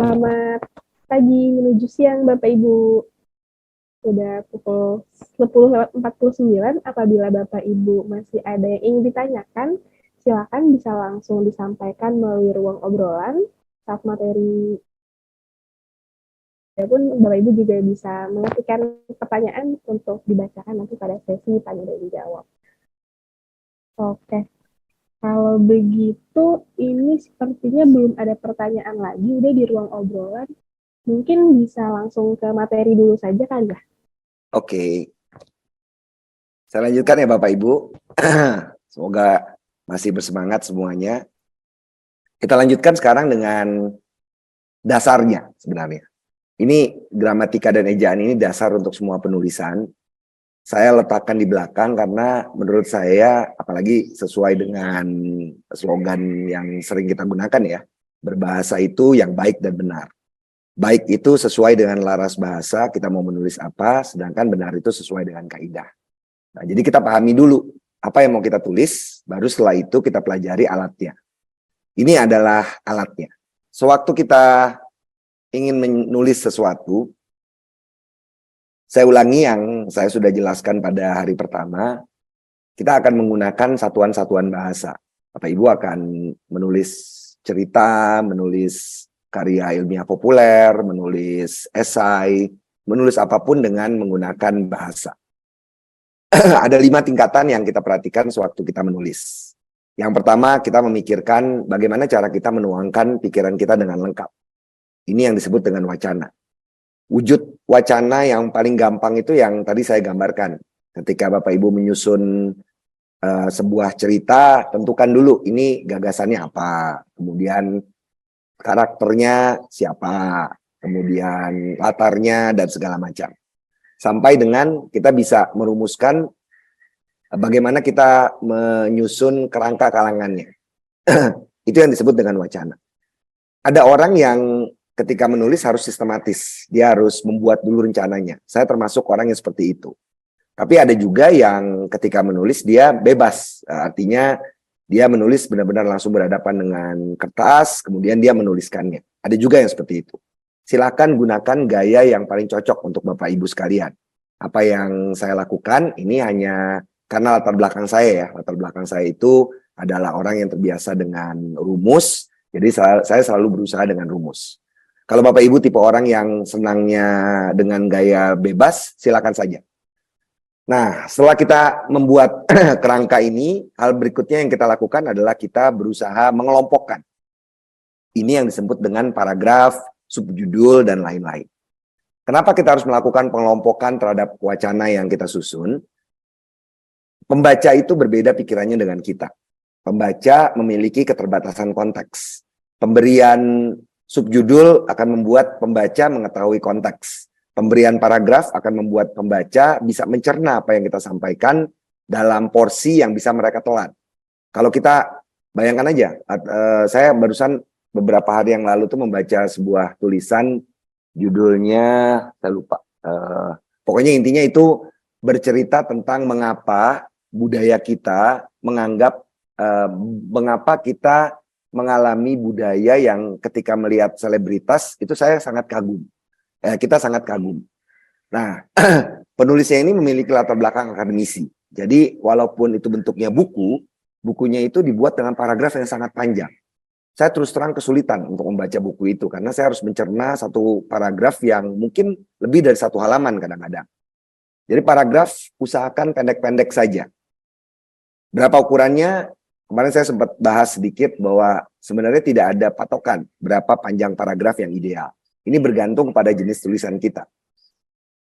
Selamat pagi menuju siang Bapak Ibu. Sudah pukul 10:49. Apabila Bapak Ibu masih ada yang ingin ditanyakan, silakan bisa langsung disampaikan melalui ruang obrolan saat materi. Adapun Bapak Ibu juga bisa mengetikkan pertanyaan untuk dibacakan nanti pada sesi tanya dan jawab. Oke. Kalau begitu, ini sepertinya belum ada pertanyaan lagi, udah di ruang obrolan. Mungkin bisa langsung ke materi dulu saja kali ya? Oke. Saya lanjutkan ya Bapak Ibu. Semoga masih bersemangat semuanya. Kita lanjutkan sekarang dengan dasarnya sebenarnya. Ini gramatika dan ejaan ini dasar untuk semua penulisan. Saya letakkan di belakang karena menurut saya, apalagi sesuai dengan slogan yang sering kita gunakan ya, berbahasa itu yang baik dan benar. Baik itu sesuai dengan laras bahasa, kita mau menulis apa, sedangkan benar itu sesuai dengan kaidah. Nah, jadi kita pahami dulu apa yang mau kita tulis, baru setelah itu kita pelajari alatnya. Ini adalah alatnya. Sewaktu kita ingin menulis sesuatu, saya ulangi yang saya sudah jelaskan pada hari pertama, kita akan menggunakan satuan-satuan bahasa. Bapak Ibu akan menulis cerita, menulis karya ilmiah populer, menulis esai, menulis apapun dengan menggunakan bahasa. Ada 5 tingkatan yang kita perhatikan sewaktu kita menulis. Yang pertama, kita memikirkan bagaimana cara kita menuangkan pikiran kita dengan lengkap. Ini yang disebut dengan wacana. Wujud wacana yang paling gampang itu yang tadi saya gambarkan. Ketika Bapak Ibu menyusun sebuah cerita, tentukan dulu ini gagasannya apa, kemudian karakternya siapa, kemudian latarnya dan segala macam. Sampai dengan kita bisa merumuskan bagaimana kita menyusun kerangka kalangannya. Itu yang disebut dengan wacana. Ada orang yang ketika menulis harus sistematis. Dia harus membuat dulu rencananya. Saya termasuk orang yang seperti itu. Tapi ada juga yang ketika menulis dia bebas. Artinya dia menulis benar-benar langsung berhadapan dengan kertas, kemudian dia menuliskannya. Ada juga yang seperti itu. Silakan gunakan gaya yang paling cocok untuk Bapak Ibu sekalian. Apa yang saya lakukan ini hanya karena latar belakang saya ya. Latar belakang saya itu adalah orang yang terbiasa dengan rumus. Jadi saya selalu berusaha dengan rumus. Kalau Bapak Ibu tipe orang yang senangnya dengan gaya bebas, silakan saja. Nah, setelah kita membuat kerangka ini, hal berikutnya yang kita lakukan adalah kita berusaha mengelompokkan. Ini yang disebut dengan paragraf, subjudul, dan lain-lain. Kenapa kita harus melakukan pengelompokan terhadap wacana yang kita susun? Pembaca itu berbeda pikirannya dengan kita. Pembaca memiliki keterbatasan konteks. Pemberian subjudul akan membuat pembaca mengetahui konteks. Pemberian paragraf akan membuat pembaca bisa mencerna apa yang kita sampaikan dalam porsi yang bisa mereka telan. Kalau kita bayangkan aja, saya barusan beberapa hari yang lalu tuh membaca sebuah tulisan, judulnya saya lupa. Pokoknya intinya itu bercerita tentang mengapa budaya kita menganggap, mengapa kita mengalami budaya yang ketika melihat selebritas itu saya sangat kagum. Kita sangat kagum. Nah, penulisnya ini memiliki latar belakang akademisi. Jadi walaupun itu bentuknya buku, bukunya itu dibuat dengan paragraf yang sangat panjang. Saya terus terang kesulitan untuk membaca buku itu karena saya harus mencerna satu paragraf yang mungkin lebih dari 1 halaman kadang-kadang. Jadi paragraf usahakan pendek-pendek saja. Berapa ukurannya? Kemarin saya sempat bahas sedikit bahwa sebenarnya tidak ada patokan berapa panjang paragraf yang ideal. Ini bergantung kepada jenis tulisan kita.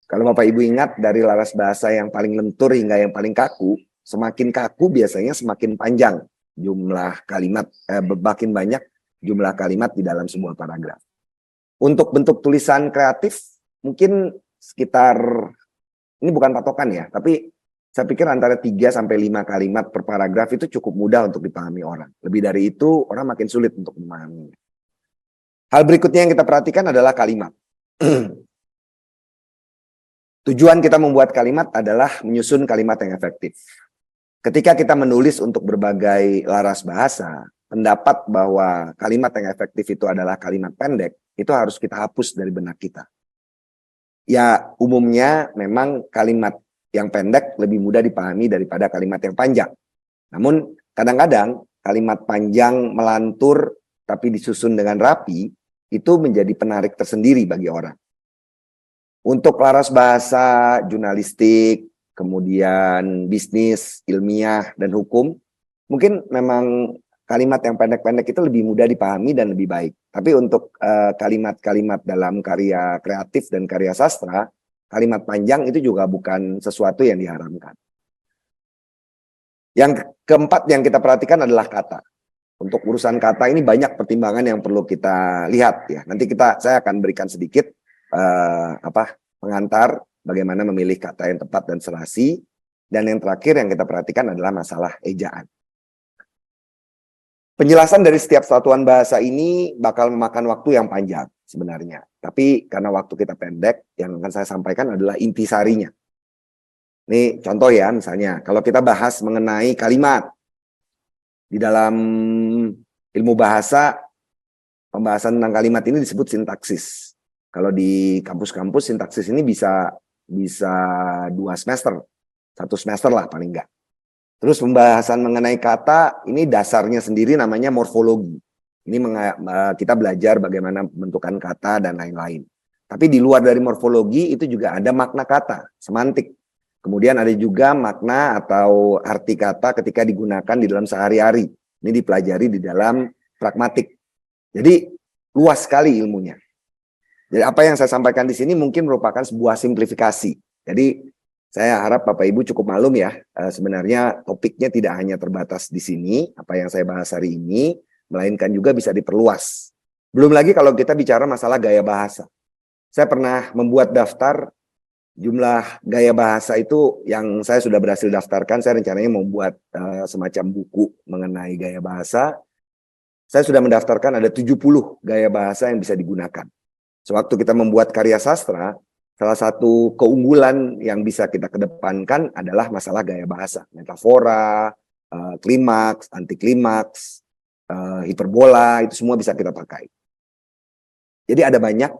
Kalau Bapak Ibu ingat dari laras bahasa yang paling lentur hingga yang paling kaku, semakin kaku biasanya semakin panjang jumlah kalimat, makin banyak jumlah kalimat di dalam sebuah paragraf. Untuk bentuk tulisan kreatif mungkin sekitar, ini bukan patokan ya, tapi saya pikir antara 3 sampai 5 kalimat per paragraf itu cukup mudah untuk dipahami orang. Lebih dari itu orang makin sulit untuk memahaminya. Hal berikutnya yang kita perhatikan adalah kalimat. Tujuan kita membuat kalimat adalah menyusun kalimat yang efektif. Ketika kita menulis untuk berbagai laras bahasa, pendapat bahwa kalimat yang efektif itu adalah kalimat pendek, itu harus kita hapus dari benak kita. Ya, umumnya memang kalimat yang pendek lebih mudah dipahami daripada kalimat yang panjang. Namun kadang-kadang kalimat panjang melantur tapi disusun dengan rapi, itu menjadi penarik tersendiri bagi orang. Untuk laras bahasa, jurnalistik, kemudian bisnis, ilmiah, dan hukum, mungkin memang kalimat yang pendek-pendek itu lebih mudah dipahami dan lebih baik. Tapi untuk kalimat-kalimat dalam karya kreatif dan karya sastra, kalimat panjang itu juga bukan sesuatu yang diharamkan. Yang keempat yang kita perhatikan adalah kata. Untuk urusan kata ini banyak pertimbangan yang perlu kita lihat ya. Nanti saya akan berikan sedikit pengantar bagaimana memilih kata yang tepat dan serasi. Dan yang terakhir yang kita perhatikan adalah masalah ejaan. Penjelasan dari setiap satuan bahasa ini bakal memakan waktu yang panjang sebenarnya. Tapi karena waktu kita pendek, yang akan saya sampaikan adalah intisarinya. Ini contoh ya, misalnya kalau kita bahas mengenai kalimat. Di dalam ilmu bahasa, pembahasan tentang kalimat ini disebut sintaksis. Kalau di kampus-kampus, sintaksis ini bisa 2 semester. 1 semester lah paling enggak. Terus pembahasan mengenai kata, ini dasarnya sendiri namanya morfologi. Ini kita belajar bagaimana pembentukan kata dan lain-lain. Tapi di luar dari morfologi itu juga ada makna kata, semantik. Kemudian ada juga makna atau arti kata ketika digunakan di dalam sehari-hari. Ini dipelajari di dalam pragmatik. Jadi luas sekali ilmunya. Jadi apa yang saya sampaikan di sini mungkin merupakan sebuah simplifikasi. Jadi saya harap Bapak Ibu cukup maklum ya, sebenarnya topiknya tidak hanya terbatas di sini, apa yang saya bahas hari ini, melainkan juga bisa diperluas. Belum lagi kalau kita bicara masalah gaya bahasa. Saya pernah membuat daftar jumlah gaya bahasa itu yang saya sudah berhasil daftarkan. Saya rencananya membuat semacam buku mengenai gaya bahasa. Saya sudah mendaftarkan ada 70 gaya bahasa yang bisa digunakan. Sewaktu kita membuat karya sastra, salah satu keunggulan yang bisa kita kedepankan adalah masalah gaya bahasa. Metafora, klimaks, anti klimaks, hiperbola, itu semua bisa kita pakai. Jadi ada banyak,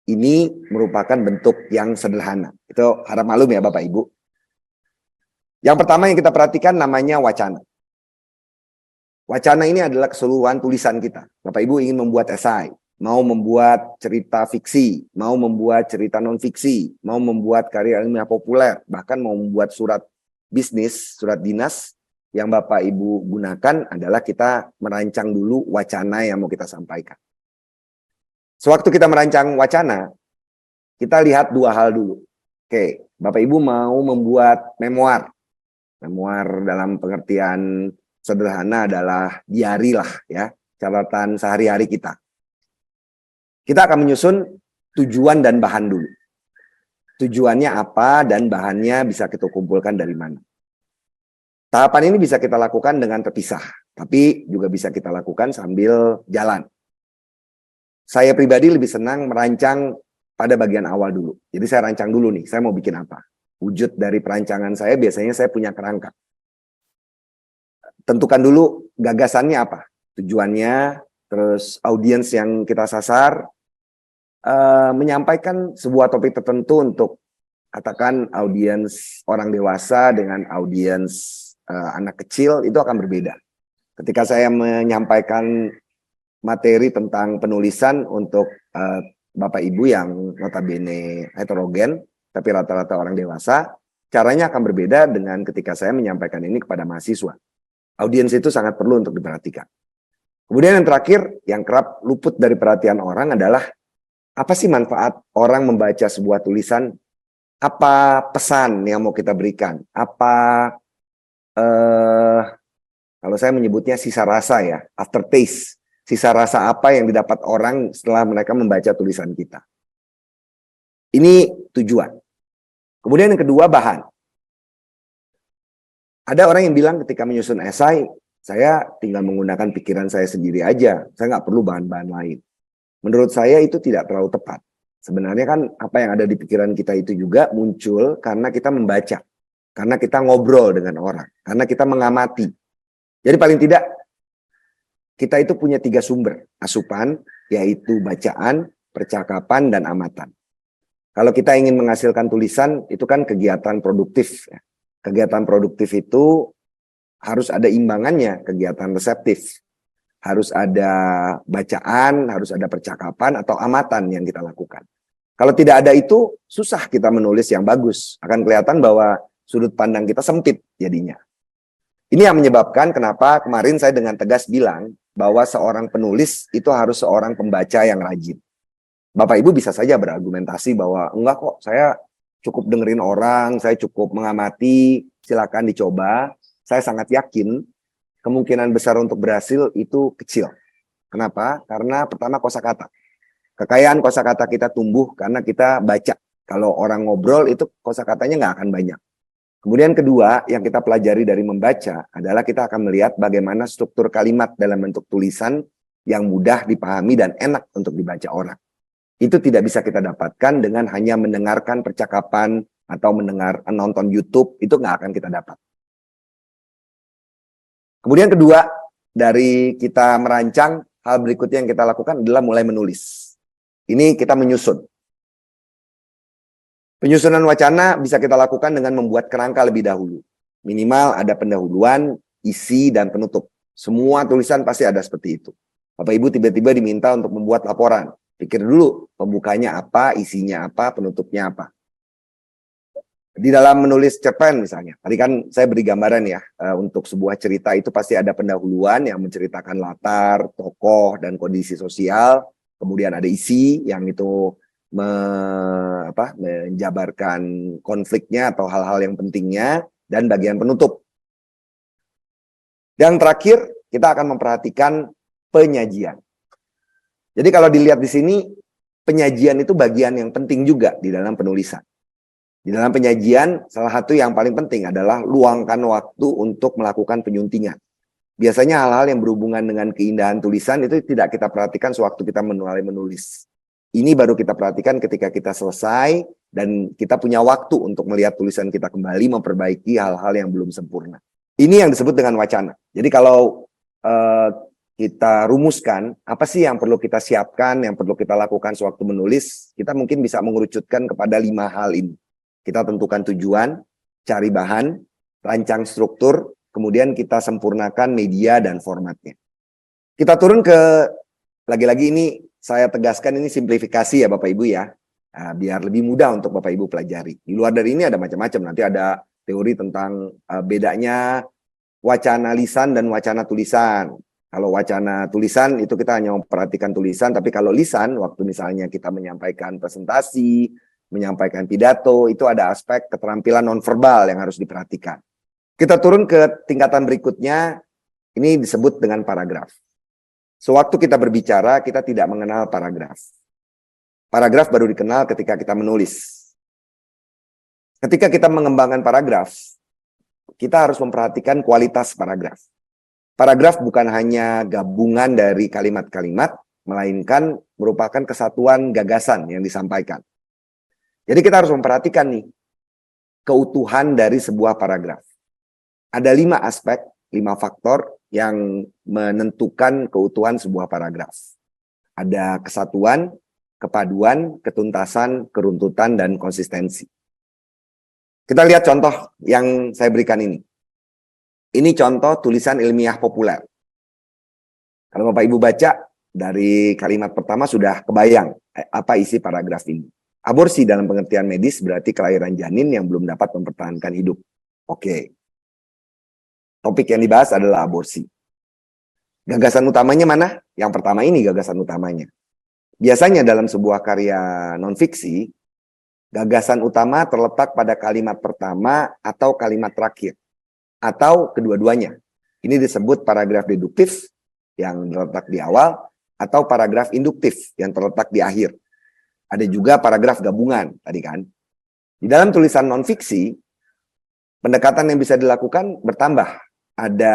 ini merupakan bentuk yang sederhana. Itu harap maklum ya Bapak Ibu. Yang pertama yang kita perhatikan namanya wacana. Wacana ini adalah keseluruhan tulisan kita. Bapak Ibu ingin membuat esai, mau membuat cerita fiksi, mau membuat cerita non-fiksi, mau membuat karya ilmiah populer, bahkan mau membuat surat bisnis, surat dinas, yang Bapak Ibu gunakan adalah kita merancang dulu wacana yang mau kita sampaikan. Sewaktu kita merancang wacana, kita lihat 2 hal dulu. Oke, Bapak Ibu mau membuat memoir. Memoir dalam pengertian sederhana adalah diari lah ya, catatan sehari-hari kita. Kita akan menyusun tujuan dan bahan dulu. Tujuannya apa dan bahannya bisa kita kumpulkan dari mana. Tahapan ini bisa kita lakukan dengan terpisah, tapi juga bisa kita lakukan sambil jalan. Saya pribadi lebih senang merancang pada bagian awal dulu. Jadi saya rancang dulu nih, saya mau bikin apa. Wujud dari perancangan saya biasanya saya punya kerangka. Tentukan dulu gagasannya apa, tujuannya, terus audiens yang kita sasar, menyampaikan sebuah topik tertentu untuk katakan audiens orang dewasa dengan audiens anak kecil itu akan berbeda. Ketika saya menyampaikan materi tentang penulisan untuk Bapak Ibu yang notabene heterogen, tapi rata-rata orang dewasa, caranya akan berbeda dengan ketika saya menyampaikan ini kepada mahasiswa. Audiens itu sangat perlu untuk diperhatikan. Kemudian yang terakhir, yang kerap luput dari perhatian orang adalah apa sih manfaat orang membaca sebuah tulisan? Apa pesan yang mau kita berikan? Apa, kalau saya menyebutnya sisa rasa ya, aftertaste. Sisa rasa apa yang didapat orang setelah mereka membaca tulisan kita. Ini tujuan. Kemudian yang kedua, bahan. Ada orang yang bilang ketika menyusun esai, saya tinggal menggunakan pikiran saya sendiri aja. Saya nggak perlu bahan-bahan lain. Menurut saya itu tidak terlalu tepat. Sebenarnya kan apa yang ada di pikiran kita itu juga muncul karena kita membaca. Karena kita ngobrol dengan orang. Karena kita mengamati. Jadi paling tidak kita itu punya 3 sumber. Asupan, yaitu bacaan, percakapan, dan amatan. Kalau kita ingin menghasilkan tulisan, itu kan kegiatan produktif. Kegiatan produktif itu harus ada imbangannya, kegiatan reseptif. Harus ada bacaan, harus ada percakapan atau amatan yang kita lakukan. Kalau tidak ada itu, susah kita menulis yang bagus. Akan kelihatan bahwa sudut pandang kita sempit jadinya. Ini yang menyebabkan kenapa kemarin saya dengan tegas bilang bahwa seorang penulis itu harus seorang pembaca yang rajin. Bapak Ibu bisa saja berargumentasi bahwa enggak kok, saya cukup dengerin orang, saya cukup mengamati, silakan dicoba. Saya sangat yakin kemungkinan besar untuk berhasil itu kecil. Kenapa? Karena pertama kosakata. Kekayaan kosakata kita tumbuh karena kita baca. Kalau orang ngobrol itu kosakatanya nggak akan banyak. Kemudian kedua, yang kita pelajari dari membaca adalah kita akan melihat bagaimana struktur kalimat dalam bentuk tulisan yang mudah dipahami dan enak untuk dibaca orang. Itu tidak bisa kita dapatkan dengan hanya mendengarkan percakapan atau nonton YouTube, itu nggak akan kita dapat. Kemudian kedua, dari kita merancang, hal berikutnya yang kita lakukan adalah mulai menulis. Ini kita menyusun. Penyusunan wacana bisa kita lakukan dengan membuat kerangka lebih dahulu. Minimal ada pendahuluan, isi, dan penutup. Semua tulisan pasti ada seperti itu. Bapak Ibu tiba-tiba diminta untuk membuat laporan. Pikir dulu pembukanya apa, isinya apa, penutupnya apa. Di dalam menulis cerpen misalnya, tadi kan saya beri gambaran ya, untuk sebuah cerita itu pasti ada pendahuluan yang menceritakan latar, tokoh, dan kondisi sosial. Kemudian ada isi yang itu menjabarkan konfliknya atau hal-hal yang pentingnya, dan bagian penutup. Yang terakhir, kita akan memperhatikan penyajian. Jadi kalau dilihat di sini, penyajian itu bagian yang penting juga di dalam penulisan. Di dalam penyajian, salah satu yang paling penting adalah luangkan waktu untuk melakukan penyuntingan. Biasanya hal-hal yang berhubungan dengan keindahan tulisan itu tidak kita perhatikan sewaktu kita mulai menulis. Ini baru kita perhatikan ketika kita selesai dan kita punya waktu untuk melihat tulisan kita kembali, memperbaiki hal-hal yang belum sempurna. Ini yang disebut dengan wacana. Jadi kalau kita rumuskan, apa sih yang perlu kita siapkan, yang perlu kita lakukan sewaktu menulis, kita mungkin bisa mengerucutkan kepada 5 hal ini. Kita tentukan tujuan, cari bahan, rancang struktur, kemudian kita sempurnakan media dan formatnya. Kita turun ke, lagi-lagi ini saya tegaskan ini simplifikasi ya Bapak Ibu ya, biar lebih mudah untuk Bapak Ibu pelajari. Di luar dari ini ada macam-macam, nanti ada teori tentang bedanya wacana lisan dan wacana tulisan. Kalau wacana tulisan itu kita hanya memperhatikan tulisan, tapi kalau lisan, waktu misalnya kita menyampaikan presentasi, menyampaikan pidato, itu ada aspek keterampilan nonverbal yang harus diperhatikan. Kita turun ke tingkatan berikutnya, ini disebut dengan paragraf. Sewaktu kita berbicara, kita tidak mengenal paragraf. Paragraf baru dikenal ketika kita menulis. Ketika kita mengembangkan paragraf, kita harus memperhatikan kualitas paragraf. Paragraf bukan hanya gabungan dari kalimat-kalimat, melainkan merupakan kesatuan gagasan yang disampaikan. Jadi kita harus memperhatikan nih, keutuhan dari sebuah paragraf. Ada 5 aspek, 5 faktor yang menentukan keutuhan sebuah paragraf. Ada kesatuan, kepaduan, ketuntasan, keruntutan, dan konsistensi. Kita lihat contoh yang saya berikan ini. Ini contoh tulisan ilmiah populer. Kalau Bapak Ibu baca, dari kalimat pertama sudah kebayang apa isi paragraf ini. Aborsi dalam pengertian medis berarti kelahiran janin yang belum dapat mempertahankan hidup. Oke. Topik yang dibahas adalah aborsi. Gagasan utamanya mana? Yang pertama ini gagasan utamanya. Biasanya dalam sebuah karya non-fiksi, gagasan utama terletak pada kalimat pertama atau kalimat terakhir. Atau kedua-duanya. Ini disebut paragraf deduktif yang terletak di awal atau paragraf induktif yang terletak di akhir. Ada juga paragraf gabungan tadi kan. Di dalam tulisan non-fiksi, pendekatan yang bisa dilakukan bertambah. Ada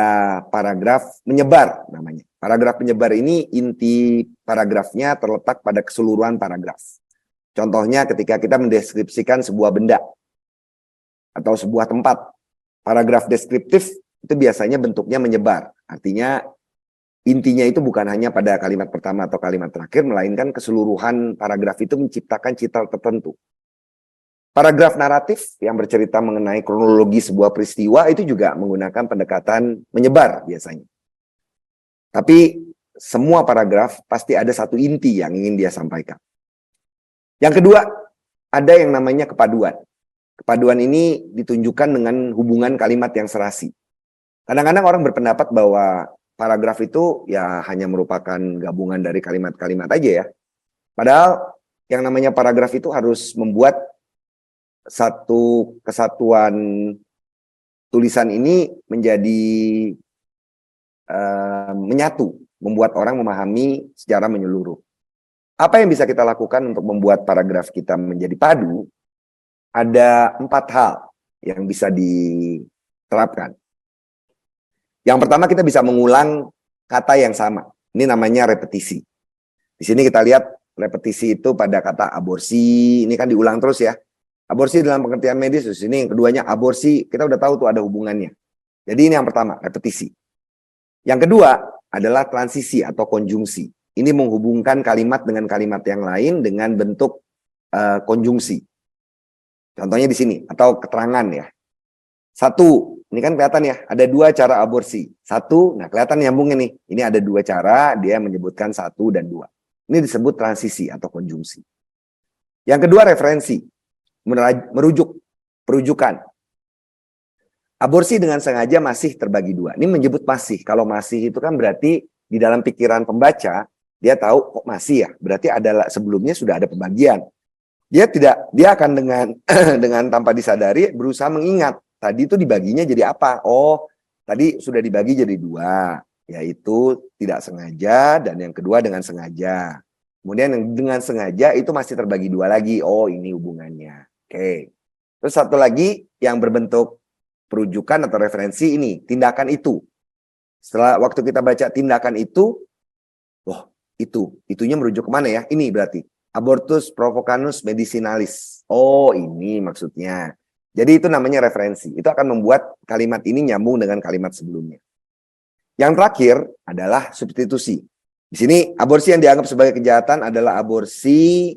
paragraf menyebar namanya. Paragraf penyebar ini inti paragrafnya terletak pada keseluruhan paragraf. Contohnya ketika kita mendeskripsikan sebuah benda atau sebuah tempat. Paragraf deskriptif itu biasanya bentuknya menyebar. Artinya intinya itu bukan hanya pada kalimat pertama atau kalimat terakhir, melainkan keseluruhan paragraf itu menciptakan citra tertentu. Paragraf naratif yang bercerita mengenai kronologi sebuah peristiwa itu juga menggunakan pendekatan menyebar biasanya. Tapi semua paragraf pasti ada satu inti yang ingin dia sampaikan. Yang kedua, ada yang namanya kepaduan. Kepaduan ini ditunjukkan dengan hubungan kalimat yang serasi. Kadang-kadang orang berpendapat bahwa paragraf itu ya hanya merupakan gabungan dari kalimat-kalimat aja ya. Padahal yang namanya paragraf itu harus membuat satu kesatuan tulisan ini menjadi menyatu, membuat orang memahami secara menyeluruh. Apa yang bisa kita lakukan untuk membuat paragraf kita menjadi padu? Ada 4 hal yang bisa diterapkan. Yang pertama, kita bisa mengulang kata yang sama. Ini namanya repetisi. Di sini kita lihat repetisi itu pada kata aborsi, ini kan diulang terus ya. Aborsi dalam pengertian medis, ini yang keduanya aborsi, kita udah tahu tuh ada hubungannya. Jadi ini yang pertama, repetisi. Yang kedua adalah transisi atau konjungsi. Ini menghubungkan kalimat dengan kalimat yang lain dengan bentuk konjungsi. Contohnya di sini, atau keterangan ya. Satu, ini kan kelihatan ya, ada 2 cara aborsi. Satu, nah kelihatan nyambungnya nih. Ini ada 2 cara, dia menyebutkan 1 dan 2. Ini disebut transisi atau konjungsi. Yang kedua, referensi. Merujuk, perujukan. Aborsi dengan sengaja masih terbagi 2. Ini menyebut masih. Kalau masih itu kan berarti di dalam pikiran pembaca, dia tahu kok masih ya. Berarti adalah sebelumnya sudah ada pembagian. Dia akan dengan dengan tanpa disadari berusaha mengingat. Tadi itu dibaginya jadi apa? Oh, tadi sudah dibagi jadi 2. Yaitu tidak sengaja dan yang kedua dengan sengaja. Kemudian yang dengan sengaja itu masih terbagi 2 lagi. Oh, ini hubungannya. Oke. Terus satu lagi yang berbentuk perujukan atau referensi ini, tindakan itu. Setelah waktu kita baca tindakan itu, itunya merujuk kemana ya? Ini berarti abortus provocanus medicinalis. Oh, ini maksudnya. Jadi itu namanya referensi. Itu akan membuat kalimat ini nyambung dengan kalimat sebelumnya. Yang terakhir adalah substitusi. Di sini aborsi yang dianggap sebagai kejahatan adalah aborsi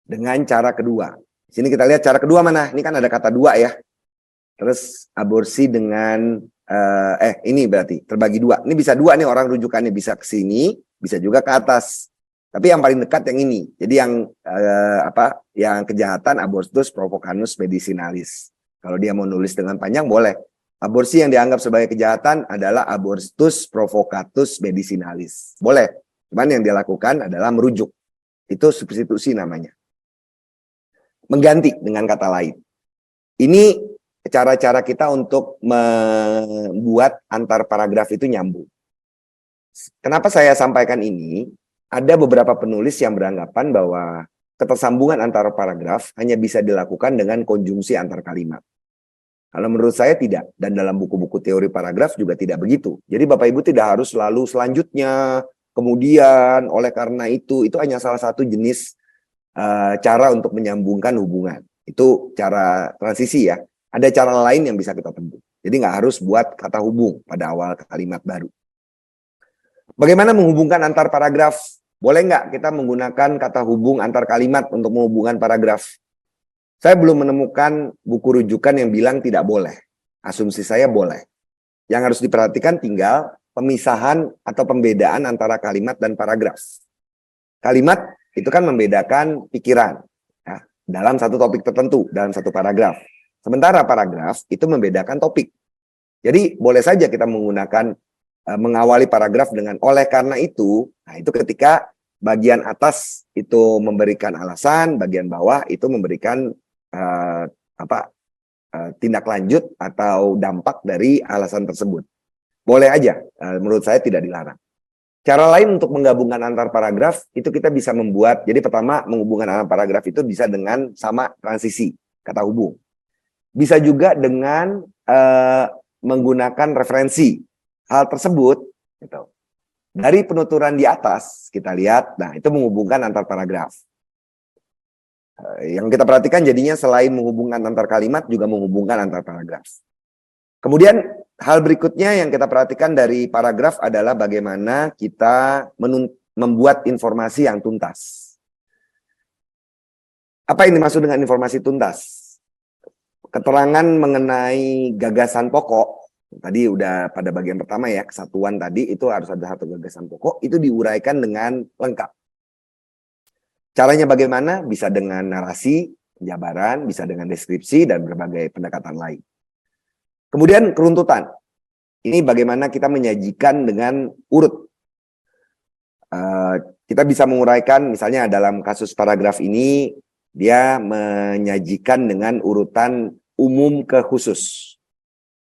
dengan cara kedua. Di sini kita lihat cara kedua mana? Ini kan ada kata 2 ya. Terus aborsi dengan ini berarti terbagi 2. Ini bisa 2 nih orang rujukannya, bisa ke sini, bisa juga ke atas. Tapi yang paling dekat yang ini. Jadi yang yang kejahatan abortus provocanus medicinalis. Kalau dia mau nulis dengan panjang boleh. Aborsi yang dianggap sebagai kejahatan adalah abortus provocatus medicinalis. Boleh. Cuman yang dia lakukan adalah merujuk. Itu substitusi namanya. Mengganti dengan kata lain. Ini cara-cara kita untuk membuat antar paragraf itu nyambung. Kenapa saya sampaikan ini? Ada beberapa penulis yang beranggapan bahwa ketersambungan antara paragraf hanya bisa dilakukan dengan konjungsi antar kalimat. Kalau menurut saya tidak, dan dalam buku-buku teori paragraf juga tidak begitu. Jadi Bapak Ibu tidak harus selalu selanjutnya, kemudian, oleh karena itu hanya salah satu jenis cara untuk menyambungkan hubungan. Itu cara transisi ya. Ada cara lain yang bisa kita tempuh. Jadi nggak harus buat kata hubung pada awal kalimat baru. Bagaimana menghubungkan antar paragraf? Boleh nggak kita menggunakan kata hubung antar kalimat untuk menghubungkan paragraf? Saya belum menemukan buku rujukan yang bilang tidak boleh. Asumsi saya boleh. Yang harus diperhatikan tinggal pemisahan atau pembedaan antara kalimat dan paragraf. Kalimat itu kan membedakan pikiran ya, dalam satu topik tertentu, dalam satu paragraf. Sementara paragraf itu membedakan topik. Jadi boleh saja kita menggunakan mengawali paragraf dengan oleh karena itu. Nah, itu ketika bagian atas itu memberikan alasan, bagian bawah itu memberikan tindak lanjut atau dampak dari alasan tersebut. Boleh aja, menurut saya tidak dilarang. Cara lain untuk menggabungkan antar paragraf itu kita bisa membuat. Jadi pertama menghubungkan antar paragraf itu bisa dengan sama transisi kata hubung. Bisa juga dengan menggunakan referensi. Hal tersebut, gitu. Dari penuturan di atas, kita lihat, nah itu menghubungkan antar paragraf. Yang kita perhatikan jadinya selain menghubungkan antar kalimat, juga menghubungkan antar paragraf. Kemudian hal berikutnya yang kita perhatikan dari paragraf adalah bagaimana kita membuat informasi yang tuntas. Apa yang dimaksud dengan informasi tuntas? Keterangan mengenai gagasan pokok, tadi udah pada bagian pertama ya, kesatuan tadi itu harus ada satu gagasan pokok, itu diuraikan dengan lengkap. Caranya bagaimana? Bisa dengan narasi, penjabaran, bisa dengan deskripsi, dan berbagai pendekatan lain. Kemudian keruntutan. Ini bagaimana kita menyajikan dengan urut. Kita bisa menguraikan, misalnya dalam kasus paragraf ini, dia menyajikan dengan urutan umum ke khusus.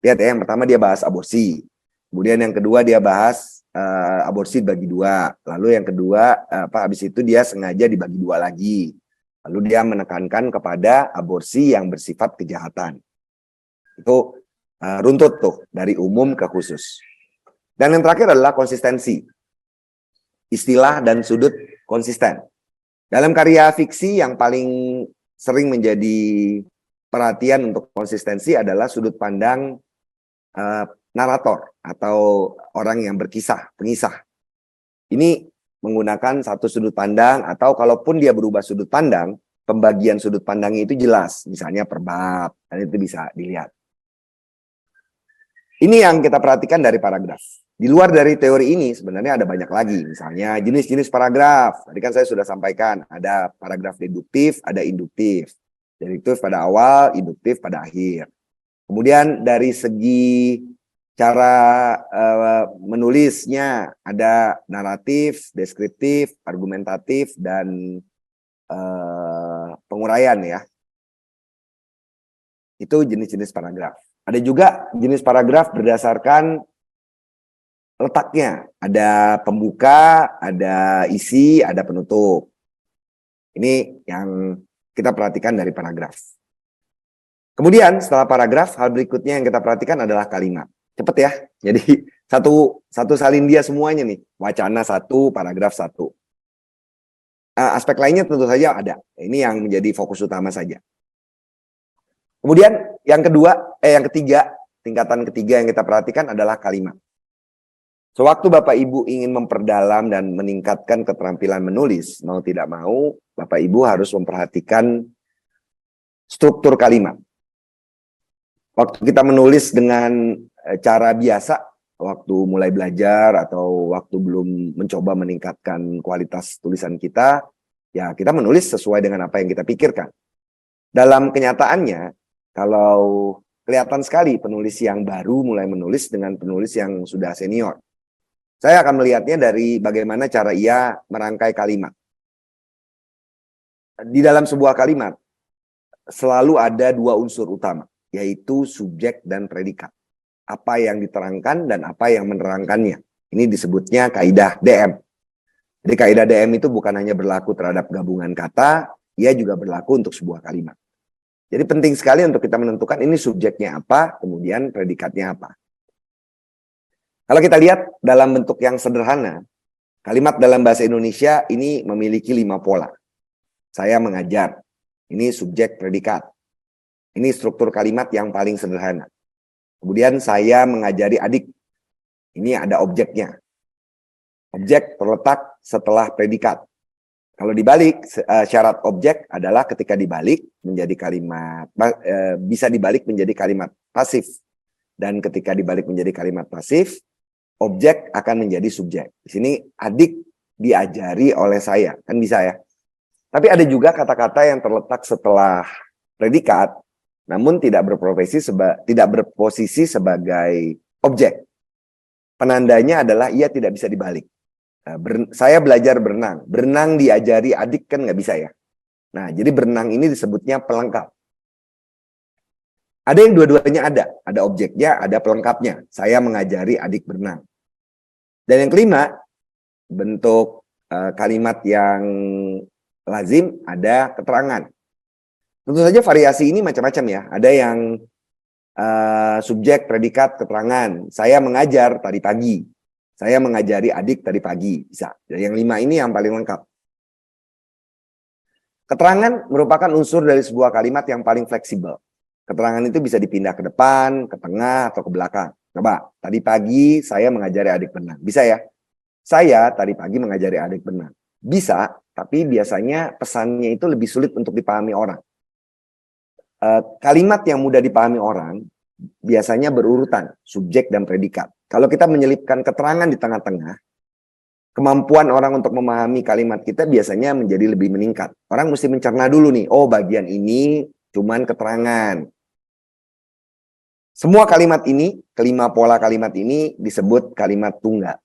Lihat ya, yang pertama dia bahas aborsi. Kemudian yang kedua dia bahas aborsi dibagi dua. Lalu yang kedua, habis itu dia sengaja dibagi dua lagi. Lalu dia menekankan kepada aborsi yang bersifat kejahatan. Itu runtut tuh, dari umum ke khusus. Dan yang terakhir adalah konsistensi. Istilah dan sudut konsisten. Dalam karya fiksi yang paling sering menjadi perhatian untuk konsistensi adalah sudut pandang narator atau orang yang berkisah, pengisah. Ini menggunakan satu sudut pandang, atau kalaupun dia berubah sudut pandang, pembagian sudut pandangnya itu jelas, misalnya per bab, dan itu bisa dilihat. Ini yang kita perhatikan dari paragraf. Di luar dari teori ini sebenarnya ada banyak lagi, misalnya jenis-jenis paragraf. Tadi kan saya sudah sampaikan, ada paragraf deduktif, ada induktif. Deduktif pada awal, induktif pada akhir. Kemudian dari segi cara menulisnya, ada naratif, deskriptif, argumentatif, dan penguraian ya. Itu jenis-jenis paragraf. Ada juga jenis paragraf berdasarkan letaknya. Ada pembuka, ada isi, ada penutup. Ini yang kita perhatikan dari paragraf. Kemudian setelah paragraf, hal berikutnya yang kita perhatikan adalah kalimat. Cepet ya. Jadi satu salin dia semuanya nih. Wacana satu, paragraf satu. Aspek lainnya tentu saja ada. Ini yang menjadi fokus utama saja. Kemudian yang ketiga, tingkatan ketiga yang kita perhatikan adalah kalimat. Sewaktu Bapak Ibu ingin memperdalam dan meningkatkan keterampilan menulis, mau tidak mau, Bapak Ibu harus memperhatikan struktur kalimat. Waktu kita menulis dengan cara biasa, waktu mulai belajar atau waktu belum mencoba meningkatkan kualitas tulisan kita, ya kita menulis sesuai dengan apa yang kita pikirkan. Dalam kenyataannya, kalau kelihatan sekali penulis yang baru mulai menulis dengan penulis yang sudah senior. Saya akan melihatnya dari bagaimana cara ia merangkai kalimat. Di dalam sebuah kalimat, selalu ada dua unsur utama, yaitu subjek dan predikat. Apa yang diterangkan dan apa yang menerangkannya. Ini disebutnya kaidah DM. Jadi kaidah DM itu bukan hanya berlaku terhadap gabungan kata, ia juga berlaku untuk sebuah kalimat. Jadi penting sekali untuk kita menentukan ini subjeknya apa, kemudian predikatnya apa. Kalau kita lihat dalam bentuk yang sederhana, kalimat dalam bahasa Indonesia ini memiliki 5 pola. Saya mengajar, ini subjek predikat. Ini struktur kalimat yang paling sederhana. Kemudian saya mengajari adik, ini ada objeknya. Objek terletak setelah predikat. Kalau dibalik, syarat objek adalah ketika dibalik menjadi kalimat, bisa dibalik menjadi kalimat pasif. Dan ketika dibalik menjadi kalimat pasif, objek akan menjadi subjek. Di sini adik diajari oleh saya, kan bisa ya. Tapi ada juga kata-kata yang terletak setelah predikat, namun tidak berposisi sebagai objek. Penandanya adalah ia tidak bisa dibalik. Saya belajar berenang. Berenang diajari adik kan nggak bisa ya. Nah, jadi berenang ini disebutnya pelengkap. Ada yang dua-duanya ada objeknya, ada pelengkapnya. Saya mengajari adik berenang. Dan yang kelima, bentuk kalimat yang lazim ada keterangan. Tentu saja variasi ini macam-macam ya. Ada yang subjek, predikat, keterangan. Saya mengajar tadi pagi. Saya mengajari adik tadi pagi. Bisa. Dan yang 5 ini yang paling lengkap. Keterangan merupakan unsur dari sebuah kalimat yang paling fleksibel. Keterangan itu bisa dipindah ke depan, ke tengah, atau ke belakang. Coba, tadi pagi saya mengajari adik berenang. Bisa ya? Saya tadi pagi mengajari adik berenang. Bisa, tapi biasanya pesannya itu lebih sulit untuk dipahami orang. Kalimat yang mudah dipahami orang biasanya berurutan, subjek dan predikat. Kalau kita menyelipkan keterangan di tengah-tengah, kemampuan orang untuk memahami kalimat kita biasanya menjadi lebih meningkat. Orang mesti mencerna dulu nih, oh bagian ini cuman keterangan. Semua kalimat ini, kelima pola kalimat ini disebut kalimat tunggal.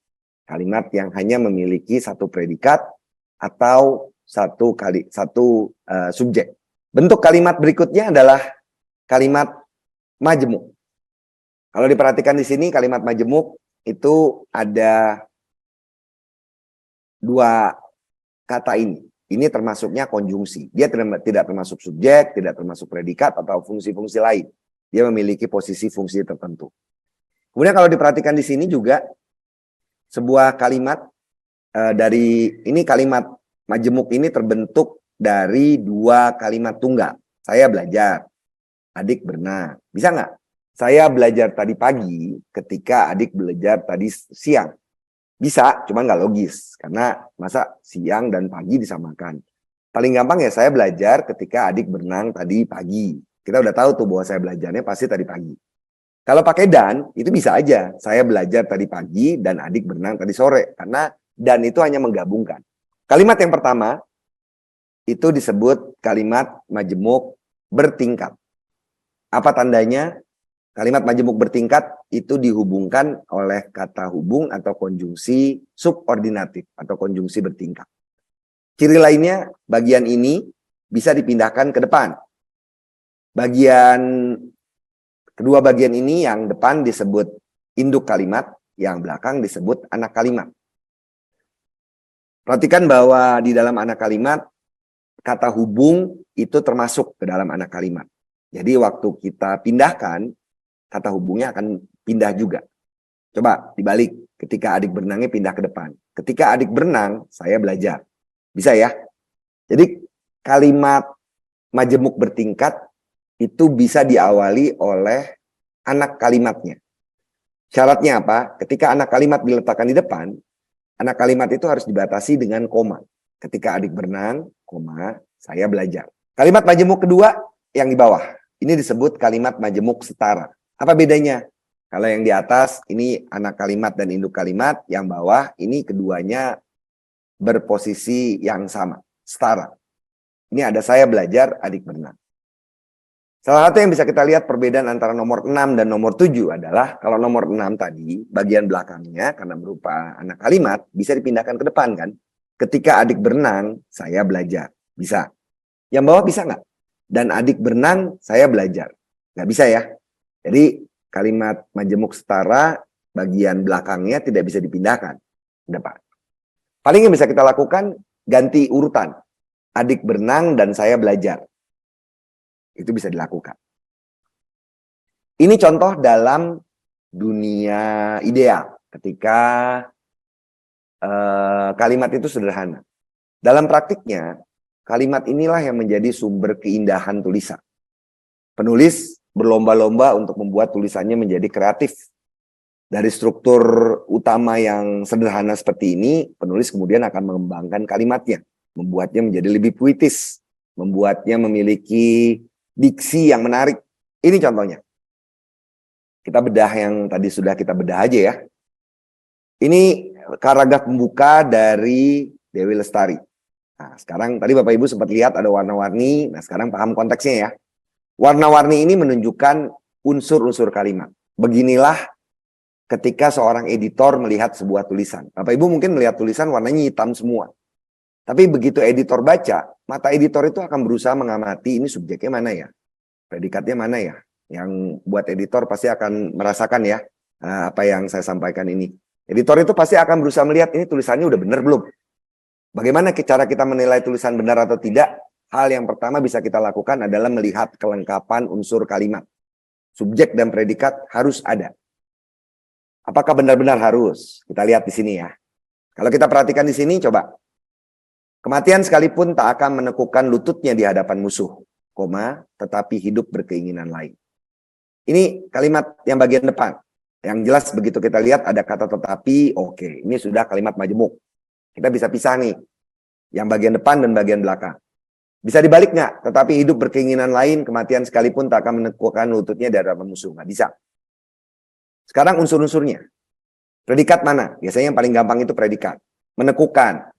Kalimat yang hanya memiliki satu predikat atau satu subjek. Bentuk kalimat berikutnya adalah kalimat majemuk. Kalau diperhatikan di sini kalimat majemuk itu ada dua kata ini. Ini termasuknya konjungsi. Dia tidak termasuk subjek, tidak termasuk predikat atau fungsi-fungsi lain. Dia memiliki posisi fungsi tertentu. Kemudian kalau diperhatikan di sini juga sebuah kalimat dari ini kalimat majemuk ini terbentuk dari dua kalimat tunggal. Saya belajar, adik berenang. Bisa nggak? Saya belajar tadi pagi ketika adik belajar tadi siang. Bisa, cuma nggak logis. Karena masa siang dan pagi disamakan. Paling gampang ya saya belajar ketika adik berenang tadi pagi. Kita udah tahu tuh bahwa saya belajarnya pasti tadi pagi. Kalau pakai dan, itu bisa aja. Saya belajar tadi pagi dan adik berenang tadi sore. Karena dan itu hanya menggabungkan. Kalimat yang pertama, itu disebut kalimat majemuk bertingkat. Apa tandanya? Kalimat majemuk bertingkat itu dihubungkan oleh kata hubung atau konjungsi subordinatif atau konjungsi bertingkat. Ciri lainnya, bagian ini bisa dipindahkan ke depan. Kedua bagian ini yang depan disebut induk kalimat, yang belakang disebut anak kalimat. Perhatikan bahwa di dalam anak kalimat, kata hubung itu termasuk ke dalam anak kalimat. Jadi waktu kita pindahkan, kata hubungnya akan pindah juga. Coba dibalik, ketika adik berenangnya pindah ke depan. Ketika adik berenang, saya belajar. Bisa ya? Jadi kalimat majemuk bertingkat itu bisa diawali oleh anak kalimatnya. Syaratnya apa? Ketika anak kalimat diletakkan di depan, anak kalimat itu harus dibatasi dengan koma. Ketika adik berenang, koma, saya belajar. Kalimat majemuk kedua yang di bawah. Ini disebut kalimat majemuk setara. Apa bedanya? Kalau yang di atas ini anak kalimat dan induk kalimat, yang bawah ini keduanya berposisi yang sama, setara. Ini ada saya belajar, adik berenang. Salah satu yang bisa kita lihat perbedaan antara nomor 6 dan nomor 7 adalah kalau nomor 6 tadi, bagian belakangnya karena berupa anak kalimat, bisa dipindahkan ke depan kan? Ketika adik berenang, saya belajar. Bisa. Yang bawah bisa nggak? Dan adik berenang, saya belajar. Nggak bisa ya? Jadi kalimat majemuk setara, bagian belakangnya tidak bisa dipindahkan ke depan. Paling yang bisa kita lakukan, ganti urutan. Adik berenang dan saya belajar. Itu bisa dilakukan. Ini contoh dalam dunia ideal ketika kalimat itu sederhana. Dalam praktiknya, kalimat inilah yang menjadi sumber keindahan tulisan. Penulis berlomba-lomba untuk membuat tulisannya menjadi kreatif. Dari struktur utama yang sederhana seperti ini, penulis kemudian akan mengembangkan kalimatnya, membuatnya menjadi lebih puitis, membuatnya memiliki diksi yang menarik. Ini contohnya. Kita bedah yang tadi sudah kita bedah aja ya. Ini paragraf pembuka dari Dewi Lestari. Nah, sekarang tadi Bapak Ibu sempat lihat ada warna-warni. Nah, sekarang paham konteksnya ya. Warna-warni ini menunjukkan unsur-unsur kalimat. Beginilah ketika seorang editor melihat sebuah tulisan. Bapak Ibu mungkin melihat tulisan warnanya hitam semua. Tapi begitu editor baca, mata editor itu akan berusaha mengamati ini subjeknya mana ya, predikatnya mana ya. Yang buat editor pasti akan merasakan ya apa yang saya sampaikan ini. Editor itu pasti akan berusaha melihat ini tulisannya udah benar belum. Bagaimana cara kita menilai tulisan benar atau tidak? Hal yang pertama bisa kita lakukan adalah melihat kelengkapan unsur kalimat. Subjek dan predikat harus ada. Apakah benar-benar harus? Kita lihat di sini ya. Kalau kita perhatikan di sini, coba. Kematian sekalipun tak akan menekukkan lututnya di hadapan musuh, koma, tetapi hidup berkeinginan lain. Ini kalimat yang bagian depan. Yang jelas begitu kita lihat ada kata tetapi, oke, ini sudah kalimat majemuk. Kita bisa pisah nih, yang bagian depan dan bagian belakang. Bisa dibalik nggak? Tetapi hidup berkeinginan lain, kematian sekalipun tak akan menekukkan lututnya dari musuh. Nggak bisa. Sekarang unsur-unsurnya. Predikat mana? Biasanya yang paling gampang itu predikat. Menekukkan.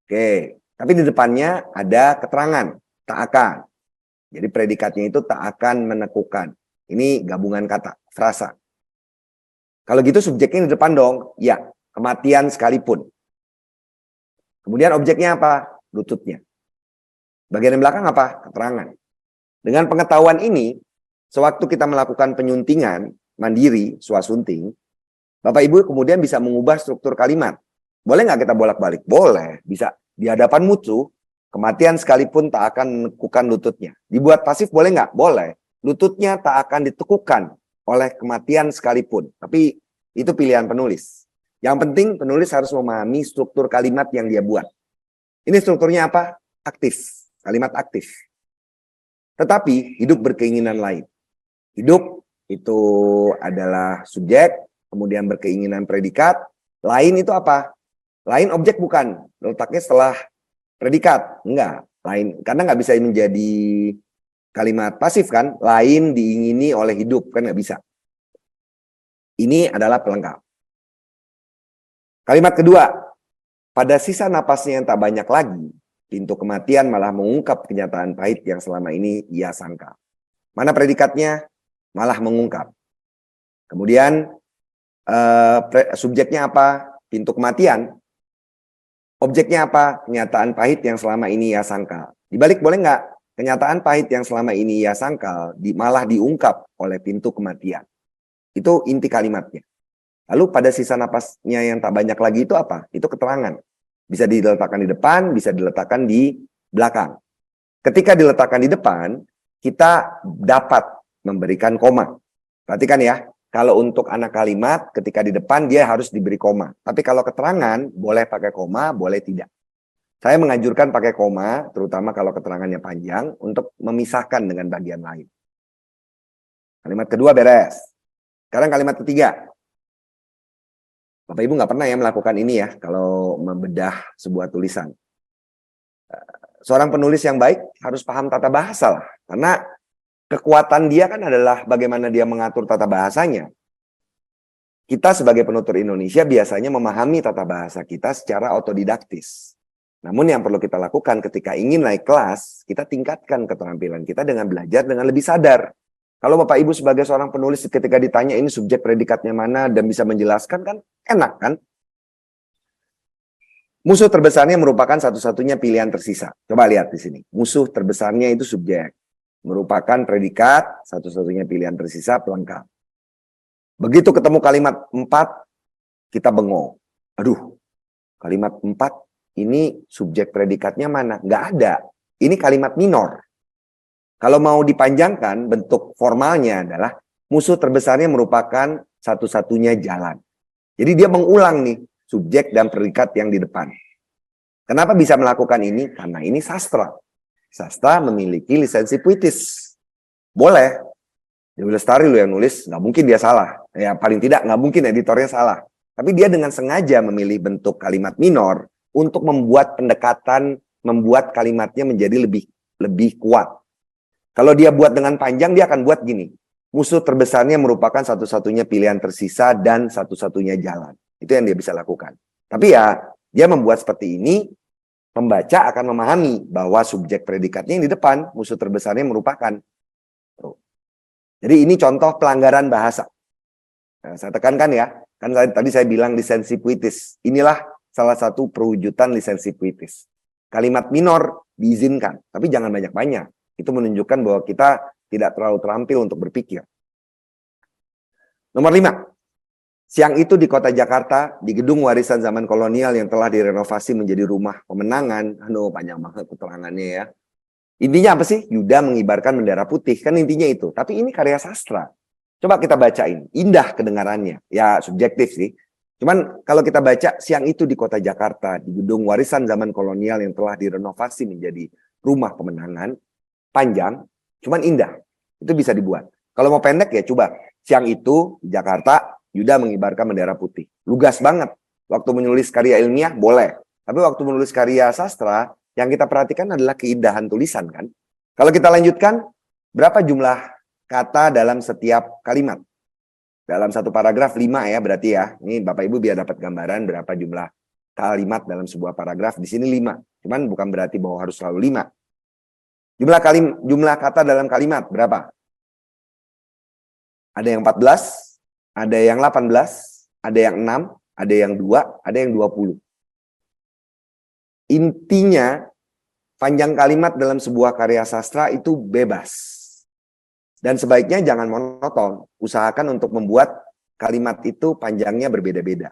Oke. Tapi di depannya ada keterangan. Tak akan. Jadi predikatnya itu tak akan menekukkan. Ini gabungan kata, frasa. Kalau gitu subjeknya di depan dong. Ya, kematian sekalipun. Kemudian objeknya apa? Lututnya. Bagian yang belakang apa? Keterangan. Dengan pengetahuan ini, sewaktu kita melakukan penyuntingan mandiri, swasunting, Bapak Ibu kemudian bisa mengubah struktur kalimat. Boleh nggak kita bolak-balik? Boleh. Bisa. Di hadapan musuh, kematian sekalipun tak akan menekukkan lututnya. Dibuat pasif boleh nggak? Boleh. Lututnya tak akan ditekukan oleh kematian sekalipun. Tapi itu pilihan penulis. Yang penting penulis harus memahami struktur kalimat yang dia buat. Ini strukturnya apa? Aktif. Kalimat aktif. Tetapi hidup berkeinginan lain. Hidup itu adalah subjek, kemudian berkeinginan predikat. Lain itu apa? Lain objek bukan. Letaknya setelah predikat. Enggak. Lain. Karena nggak bisa menjadi kalimat pasif kan. Lain diingini oleh hidup. Kan nggak bisa. Ini adalah pelengkap. Kalimat kedua. Pada sisa napasnya yang tak banyak lagi, pintu kematian malah mengungkap kenyataan pahit yang selama ini ia sangka. Mana predikatnya? Malah mengungkap. Kemudian subjeknya apa? Pintu kematian. Objeknya apa? Kenyataan pahit yang selama ini ia sangkal. Dibalik boleh nggak? Kenyataan pahit yang selama ini ia sangkal malah diungkap oleh pintu kematian. Itu inti kalimatnya. Lalu pada sisa napasnya yang tak banyak lagi itu apa? Itu keterangan. Bisa diletakkan di depan, bisa diletakkan di belakang. Ketika diletakkan di depan, kita dapat memberikan koma. Perhatikan ya, kalau untuk anak kalimat, ketika di depan dia harus diberi koma. Tapi kalau keterangan, boleh pakai koma, boleh tidak. Saya menganjurkan pakai koma, terutama kalau keterangannya panjang, untuk memisahkan dengan bagian lain. Kalimat kedua beres. Sekarang kalimat ketiga. Bapak Ibu nggak pernah ya melakukan ini ya, kalau membedah sebuah tulisan. Seorang penulis yang baik harus paham tata bahasa lah. Karena kekuatan dia kan adalah bagaimana dia mengatur tata bahasanya. Kita sebagai penutur Indonesia biasanya memahami tata bahasa kita secara otodidaktis. Namun yang perlu kita lakukan ketika ingin naik kelas, kita tingkatkan keterampilan kita dengan belajar dengan lebih sadar. Kalau Bapak Ibu sebagai seorang penulis ketika ditanya ini subjek predikatnya mana dan bisa menjelaskan kan enak kan? Musuh terbesarnya merupakan satu-satunya pilihan tersisa. Coba lihat di sini. Musuh terbesarnya itu subjek. Merupakan predikat, satu-satunya pilihan tersisa pelengkap. Begitu ketemu kalimat 4, kita bengong. Aduh, kalimat 4 ini subjek predikatnya mana? Nggak ada. Ini kalimat minor. Kalau mau dipanjangkan, bentuk formalnya adalah musuh terbesarnya merupakan satu-satunya jalan. Jadi dia mengulang nih subjek dan predikat yang di depan. Kenapa bisa melakukan ini? Karena ini sastra. Sastra memiliki lisensi puitis. Boleh. Dewi Lestari lo yang nulis, nggak mungkin dia salah. Ya paling tidak nggak mungkin editornya salah. Tapi dia dengan sengaja memilih bentuk kalimat minor untuk membuat pendekatan, membuat kalimatnya menjadi lebih kuat. Kalau dia buat dengan panjang, dia akan buat gini. Musuh terbesarnya merupakan satu-satunya pilihan tersisa dan satu-satunya jalan. Itu yang dia bisa lakukan. Tapi ya, dia membuat seperti ini, pembaca akan memahami bahwa subjek predikatnya yang di depan, musuh terbesarnya merupakan. Jadi ini contoh pelanggaran bahasa. Nah, saya tekankan ya, kan tadi saya bilang lisensi puitis. Inilah salah satu perwujudan lisensi puitis. Kalimat minor diizinkan, tapi jangan banyak-banyak. Itu menunjukkan bahwa kita tidak terlalu terampil untuk berpikir. Nomor 5. Siang itu di kota Jakarta, di gedung warisan zaman kolonial yang telah direnovasi menjadi rumah pemenangan. Aduh, panjang banget keterangannya ya. Intinya apa sih? Yuda mengibarkan bendera putih. Kan intinya itu. Tapi ini karya sastra. Coba kita bacain. Indah kedengarannya. Ya, subjektif sih. Cuman kalau kita baca, siang itu di kota Jakarta, di gedung warisan zaman kolonial yang telah direnovasi menjadi rumah pemenangan, panjang, cuman indah. Itu bisa dibuat. Kalau mau pendek ya coba. Siang itu di Jakarta, Yuda mengibarkan bendera putih. Lugas banget. Waktu menulis karya ilmiah boleh. Tapi waktu menulis karya sastra, yang kita perhatikan adalah keindahan tulisan kan. Kalau kita lanjutkan, berapa jumlah kata dalam setiap kalimat? Dalam satu paragraf 5 ya berarti ya. Ini Bapak Ibu biar dapat gambaran berapa jumlah kalimat dalam sebuah paragraf. Di sini 5. Cuman bukan berarti bahwa harus selalu 5. Jumlah kata dalam kalimat berapa? Ada yang 14, ada yang 18, ada yang 6, ada yang 2, ada yang 20. Intinya, panjang kalimat dalam sebuah karya sastra itu bebas. Dan sebaiknya jangan monoton. Usahakan untuk membuat kalimat itu panjangnya berbeda-beda.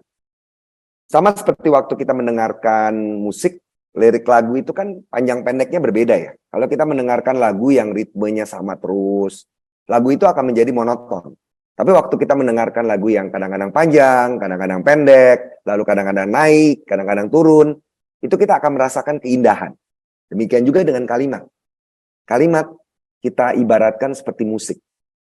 Sama seperti waktu kita mendengarkan musik, lirik lagu itu kan panjang pendeknya berbeda ya. Kalau kita mendengarkan lagu yang ritmenya sama terus, lagu itu akan menjadi monoton. Tapi waktu kita mendengarkan lagu yang kadang-kadang panjang, kadang-kadang pendek, lalu kadang-kadang naik, kadang-kadang turun, itu kita akan merasakan keindahan. Demikian juga dengan kalimat. Kalimat kita ibaratkan seperti musik.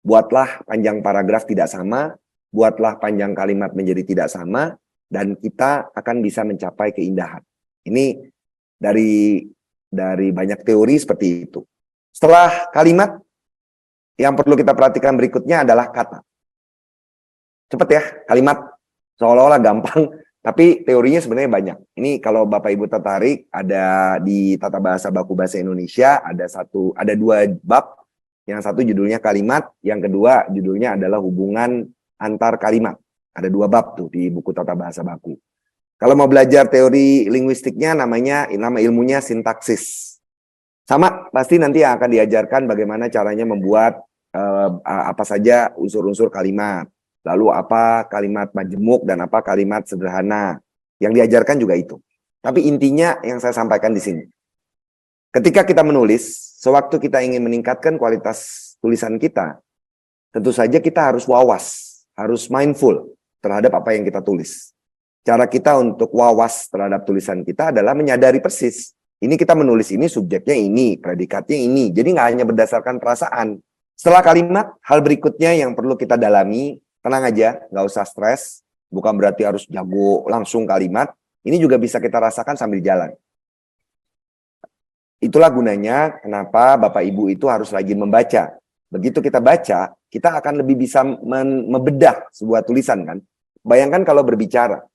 Buatlah panjang paragraf tidak sama, buatlah panjang kalimat menjadi tidak sama, dan kita akan bisa mencapai keindahan. Ini dari banyak teori seperti itu. Setelah kalimat, yang perlu kita perhatikan berikutnya adalah kata. Cepat ya, kalimat seolah-olah gampang, tapi teorinya sebenarnya banyak. Ini kalau Bapak Ibu tertarik, ada di Tata Bahasa Baku Bahasa Indonesia, ada 2 bab. Yang satu judulnya kalimat, yang kedua judulnya adalah hubungan antar kalimat. Ada 2 bab tuh di buku Tata Bahasa Baku. Kalau mau belajar teori linguistiknya, nama ilmunya sintaksis. Sama, pasti nanti akan diajarkan bagaimana caranya membuat apa saja unsur-unsur kalimat. Lalu apa kalimat majemuk dan apa kalimat sederhana. Yang diajarkan juga itu. Tapi intinya yang saya sampaikan di sini. Ketika kita menulis, sewaktu kita ingin meningkatkan kualitas tulisan kita, tentu saja kita harus wawas, harus mindful terhadap apa yang kita tulis. Cara kita untuk wawas terhadap tulisan kita adalah menyadari persis. Ini kita menulis ini, subjeknya ini, predikatnya ini. Jadi nggak hanya berdasarkan perasaan. Setelah kalimat, hal berikutnya yang perlu kita dalami, tenang aja, nggak usah stres. Bukan berarti harus jago langsung kalimat. Ini juga bisa kita rasakan sambil jalan. Itulah gunanya kenapa Bapak Ibu itu harus rajin membaca. Begitu kita baca, kita akan lebih bisa membedah sebuah tulisan kan. Bayangkan kalau berbicara.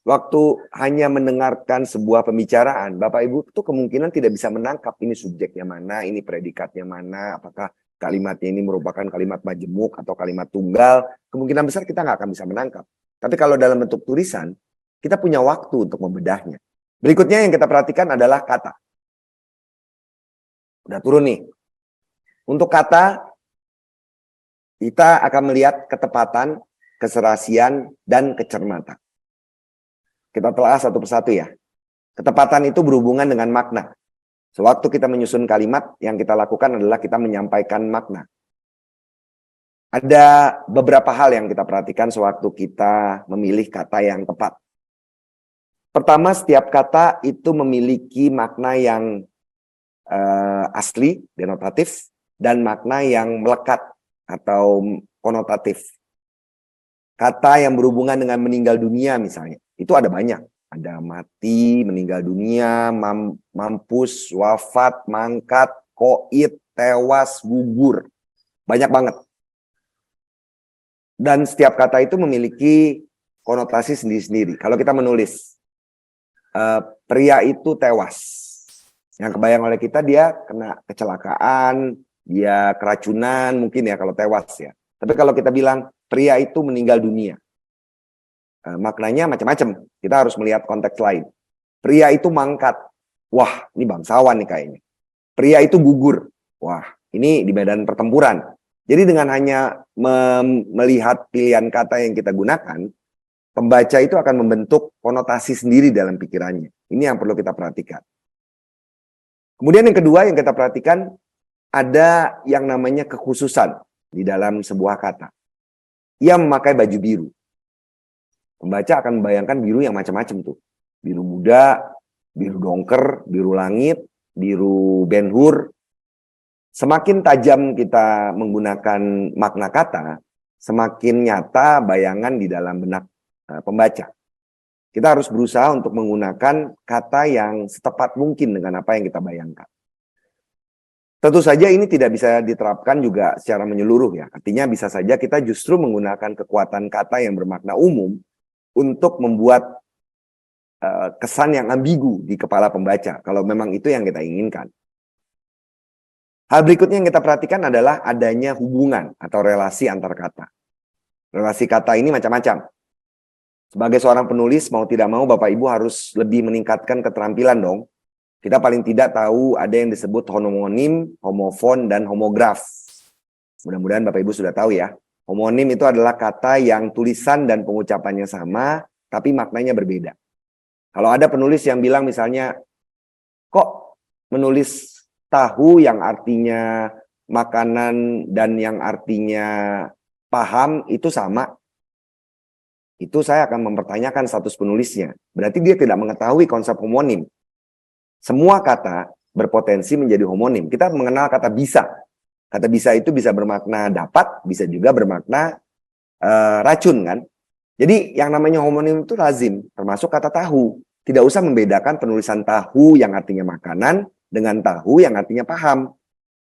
Waktu hanya mendengarkan sebuah pembicaraan, Bapak Ibu itu kemungkinan tidak bisa menangkap ini subjeknya mana, ini predikatnya mana, apakah kalimatnya ini merupakan kalimat majemuk atau kalimat tunggal. Kemungkinan besar kita nggak akan bisa menangkap. Tapi kalau dalam bentuk tulisan, kita punya waktu untuk membedahnya. Berikutnya yang kita perhatikan adalah kata. Udah turun nih. Untuk kata, kita akan melihat ketepatan, keserasian, dan kecermatan. Kita telah satu persatu ya. Ketepatan itu berhubungan dengan makna. Sewaktu kita menyusun kalimat, yang kita lakukan adalah kita menyampaikan makna. Ada beberapa hal yang kita perhatikan sewaktu kita memilih kata yang tepat. Pertama, setiap kata itu memiliki makna yang asli, denotatif, dan makna yang melekat atau konotatif. Kata yang berhubungan dengan meninggal dunia misalnya, itu ada banyak. Ada mati, meninggal dunia, mampus, wafat, mangkat, koit, tewas, gugur. Banyak banget. Dan setiap kata itu memiliki konotasi sendiri-sendiri. Kalau kita menulis, pria itu tewas. Yang kebayang oleh kita dia kena kecelakaan, dia keracunan mungkin ya kalau tewas ya. Tapi kalau kita bilang pria itu meninggal dunia, maknanya macam-macam. Kita harus melihat konteks lain. Pria itu mangkat. Wah, ini bangsawan nih kayaknya. Pria itu gugur. Wah, ini di medan pertempuran. Jadi dengan hanya melihat pilihan kata yang kita gunakan, pembaca itu akan membentuk konotasi sendiri dalam pikirannya. Ini yang perlu kita perhatikan. Kemudian yang kedua yang kita perhatikan, ada yang namanya kekhususan di dalam sebuah kata. Ia memakai baju biru. Pembaca akan membayangkan biru yang macam-macam tuh. Biru muda, biru dongker, biru langit, biru Ben-Hur. Semakin tajam kita menggunakan makna kata, semakin nyata bayangan di dalam benak pembaca. Kita harus berusaha untuk menggunakan kata yang setepat mungkin dengan apa yang kita bayangkan. Tentu saja ini tidak bisa diterapkan juga secara menyeluruh ya. Artinya bisa saja kita justru menggunakan kekuatan kata yang bermakna umum untuk membuat kesan yang ambigu di kepala pembaca, kalau memang itu yang kita inginkan. Hal berikutnya yang kita perhatikan adalah adanya hubungan atau relasi antar kata. Relasi kata ini macam-macam. Sebagai seorang penulis, mau tidak mau Bapak Ibu harus lebih meningkatkan keterampilan dong. Kita paling tidak tahu ada yang disebut homonim, homofon, dan homograf. Mudah-mudahan Bapak Ibu sudah tahu ya. Homonim itu adalah kata yang tulisan dan pengucapannya sama, tapi maknanya berbeda. Kalau ada penulis yang bilang misalnya, kok menulis tahu yang artinya makanan dan yang artinya paham itu sama, itu saya akan mempertanyakan status penulisnya. Berarti dia tidak mengetahui konsep homonim. Semua kata berpotensi menjadi homonim. Kita mengenal kata bisa. Kata bisa itu bisa bermakna dapat, bisa juga bermakna racun kan. Jadi yang namanya homonim itu lazim, termasuk kata tahu. Tidak usah membedakan penulisan tahu yang artinya makanan dengan tahu yang artinya paham.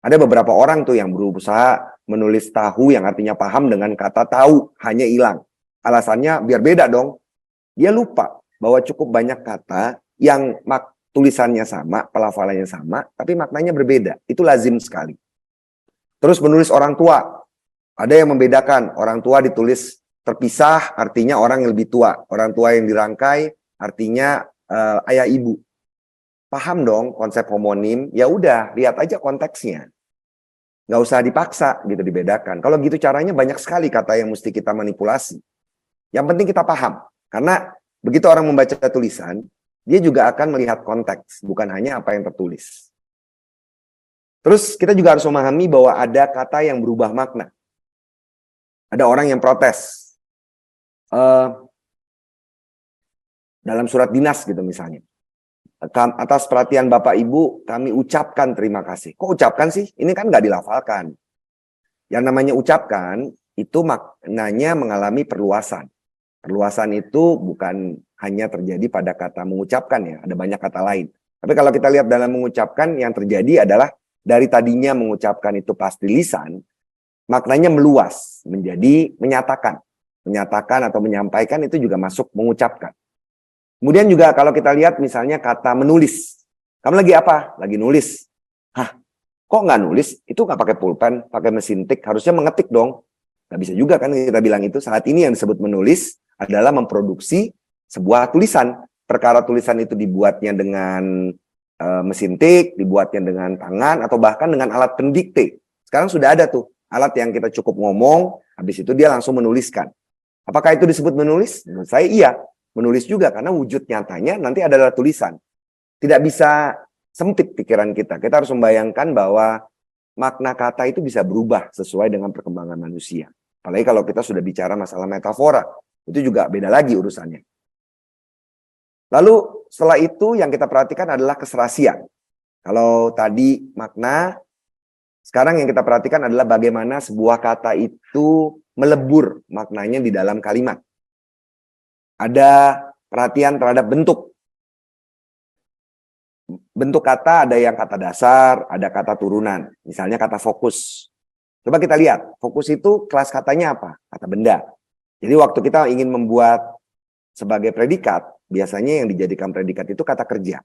Ada beberapa orang tuh yang berusaha menulis tahu yang artinya paham dengan kata tahu, hanya hilang. Alasannya biar beda dong. Dia lupa bahwa cukup banyak kata yang tulisannya sama, pelafalannya sama, tapi maknanya berbeda. Itu lazim sekali. Terus menulis orang tua. Ada yang membedakan, orang tua ditulis terpisah, artinya orang yang lebih tua. Orang tua yang dirangkai, artinya ayah ibu. Paham dong konsep homonim? Ya udah, lihat aja konteksnya. Nggak usah dipaksa gitu dibedakan. Kalau gitu caranya banyak sekali kata yang mesti kita manipulasi. Yang penting kita paham. Karena begitu orang membaca tulisan, dia juga akan melihat konteks, bukan hanya apa yang tertulis. Terus kita juga harus memahami bahwa ada kata yang berubah makna. Ada orang yang protes. Dalam surat dinas gitu misalnya. Atas perhatian Bapak Ibu, kami ucapkan terima kasih. Kok ucapkan sih? Ini kan nggak dilafalkan. Yang namanya ucapkan, itu maknanya mengalami perluasan. Perluasan itu bukan hanya terjadi pada kata mengucapkan ya, ada banyak kata lain. Tapi kalau kita lihat dalam mengucapkan, yang terjadi adalah dari tadinya mengucapkan itu pasti lisan, maknanya meluas menjadi menyatakan. Menyatakan atau menyampaikan itu juga masuk mengucapkan. Kemudian juga kalau kita lihat misalnya kata menulis. Kamu lagi apa? Lagi nulis. Hah, kok nggak nulis? Itu nggak pakai pulpen, pakai mesin tik, harusnya mengetik dong. Nggak bisa juga kan kita bilang itu. Saat ini yang disebut menulis adalah memproduksi sebuah tulisan. Perkara tulisan itu dibuatnya dengan mesin tik, dibuatnya dengan tangan, atau bahkan dengan alat pendikte. Sekarang sudah ada tuh alat yang kita cukup ngomong, habis itu dia langsung menuliskan. Apakah itu disebut menulis? Menurut saya iya. Menulis juga, karena wujud nyatanya nanti adalah tulisan. Tidak bisa sempit pikiran kita. Kita harus membayangkan bahwa makna kata itu bisa berubah sesuai dengan perkembangan manusia. Apalagi kalau kita sudah bicara masalah metafora. Itu juga beda lagi urusannya. Lalu setelah itu yang kita perhatikan adalah keserasian. Kalau tadi makna, sekarang yang kita perhatikan adalah bagaimana sebuah kata itu melebur maknanya di dalam kalimat. Ada perhatian terhadap bentuk. Bentuk kata ada yang kata dasar, ada kata turunan. Misalnya kata fokus. Coba kita lihat, fokus itu kelas katanya apa? Kata benda. Jadi waktu kita ingin membuat sebagai predikat, biasanya yang dijadikan predikat itu kata kerja.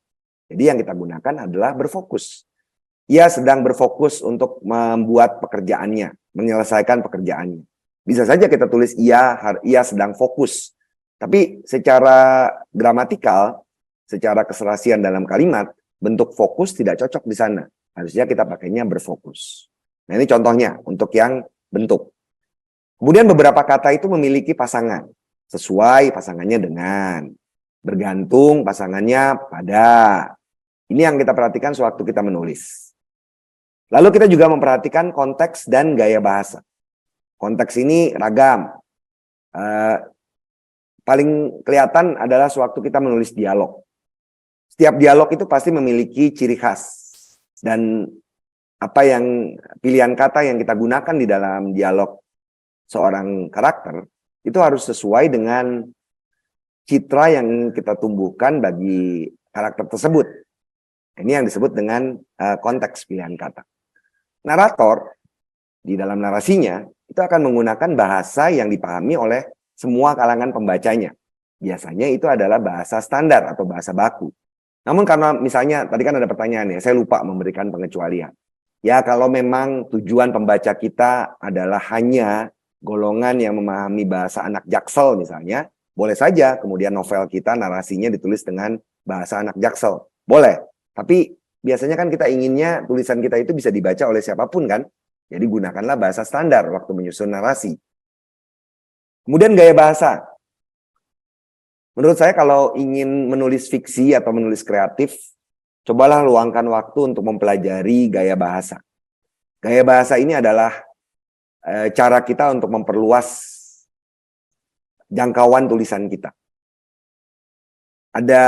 Jadi yang kita gunakan adalah berfokus. Ia sedang berfokus untuk membuat pekerjaannya, menyelesaikan pekerjaannya. Bisa saja kita tulis ia sedang fokus. Tapi secara gramatikal, secara keserasian dalam kalimat, bentuk fokus tidak cocok di sana. Harusnya kita pakainya berfokus. Nah ini contohnya untuk yang bentuk. Kemudian beberapa kata itu memiliki pasangan. Sesuai pasangannya dengan. Bergantung pasangannya pada. Ini yang kita perhatikan sewaktu kita menulis. Lalu kita juga memperhatikan konteks dan gaya bahasa. Konteks ini ragam. Paling kelihatan adalah sewaktu kita menulis dialog. Setiap dialog itu pasti memiliki ciri khas. Dan apa yang pilihan kata yang kita gunakan di dalam dialog seorang karakter itu harus sesuai dengan citra yang kita tumbuhkan bagi karakter tersebut. Ini yang disebut dengan konteks pilihan kata. Narator di dalam narasinya itu akan menggunakan bahasa yang dipahami oleh semua kalangan pembacanya. Biasanya itu adalah bahasa standar atau bahasa baku. Namun karena misalnya tadi kan ada pertanyaan ya, saya lupa memberikan pengecualian. Ya kalau memang tujuan pembaca kita adalah hanya golongan yang memahami bahasa anak Jaksel misalnya, boleh saja kemudian novel kita narasinya ditulis dengan bahasa anak Jaksel. Boleh. Tapi biasanya kan kita inginnya tulisan kita itu bisa dibaca oleh siapapun kan. Jadi gunakanlah bahasa standar waktu menyusun narasi. Kemudian gaya bahasa. Menurut saya kalau ingin menulis fiksi atau menulis kreatif, cobalah luangkan waktu untuk mempelajari gaya bahasa. Gaya bahasa ini adalah cara kita untuk memperluas jangkauan tulisan kita. Ada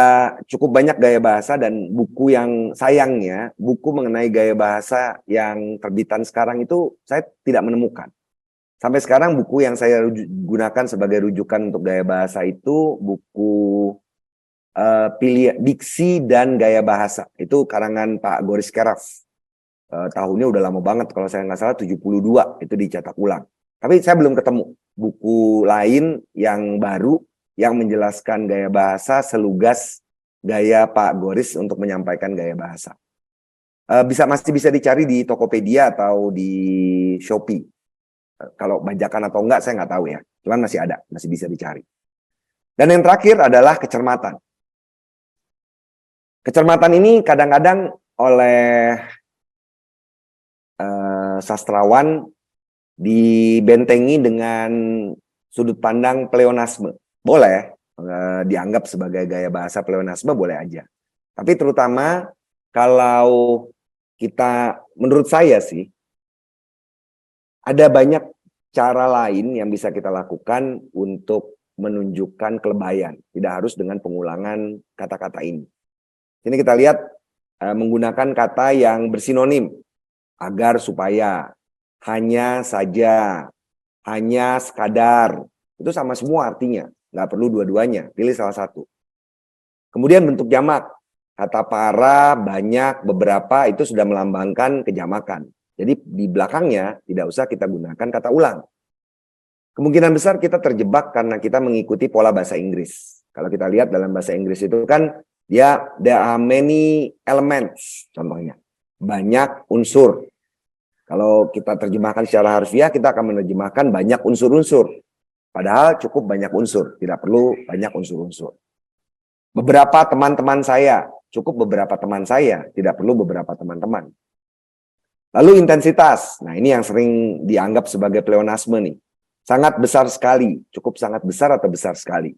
cukup banyak gaya bahasa dan buku yang sayangnya, buku mengenai gaya bahasa yang terbitan sekarang itu saya tidak menemukan. Sampai sekarang buku yang saya gunakan sebagai rujukan untuk gaya bahasa itu buku Diksi dan Gaya Bahasa. Itu karangan Pak Goris Keraf. Tahunnya udah lama banget, kalau saya nggak salah 72 itu dicetak ulang. Tapi saya belum ketemu buku lain yang baru yang menjelaskan gaya bahasa selugas gaya Pak Goris untuk menyampaikan gaya bahasa. Masih bisa dicari di Tokopedia atau di Shopee. Kalau bajakan atau enggak saya nggak tahu ya. Cuman masih ada, masih bisa dicari. Dan yang terakhir adalah kecermatan. Kecermatan ini kadang-kadang oleh sastrawan dibentengi dengan sudut pandang pleonasme. Boleh dianggap sebagai gaya bahasa pleonasme, boleh aja. Tapi terutama kalau kita, menurut saya sih, ada banyak cara lain yang bisa kita lakukan untuk menunjukkan kelebayan. Tidak harus dengan pengulangan kata-kata ini. Ini kita lihat menggunakan kata yang bersinonim. Agar, supaya, hanya saja, hanya, sekadar. Itu sama semua artinya. Nggak perlu dua-duanya, pilih salah satu. Kemudian bentuk jamak. Kata para, banyak, beberapa itu sudah melambangkan kejamakan. Jadi di belakangnya tidak usah kita gunakan kata ulang. Kemungkinan besar kita terjebak karena kita mengikuti pola bahasa Inggris. Kalau kita lihat dalam bahasa Inggris itu kan there are many elements contohnya. Banyak unsur. Kalau kita terjemahkan secara harfiah kita akan menerjemahkan banyak unsur-unsur. Padahal cukup banyak unsur, tidak perlu banyak unsur-unsur. Beberapa teman-teman saya, cukup beberapa teman saya, tidak perlu beberapa teman-teman. Lalu intensitas, nah ini yang sering dianggap sebagai pleonasme nih. Sangat besar sekali, cukup sangat besar atau besar sekali.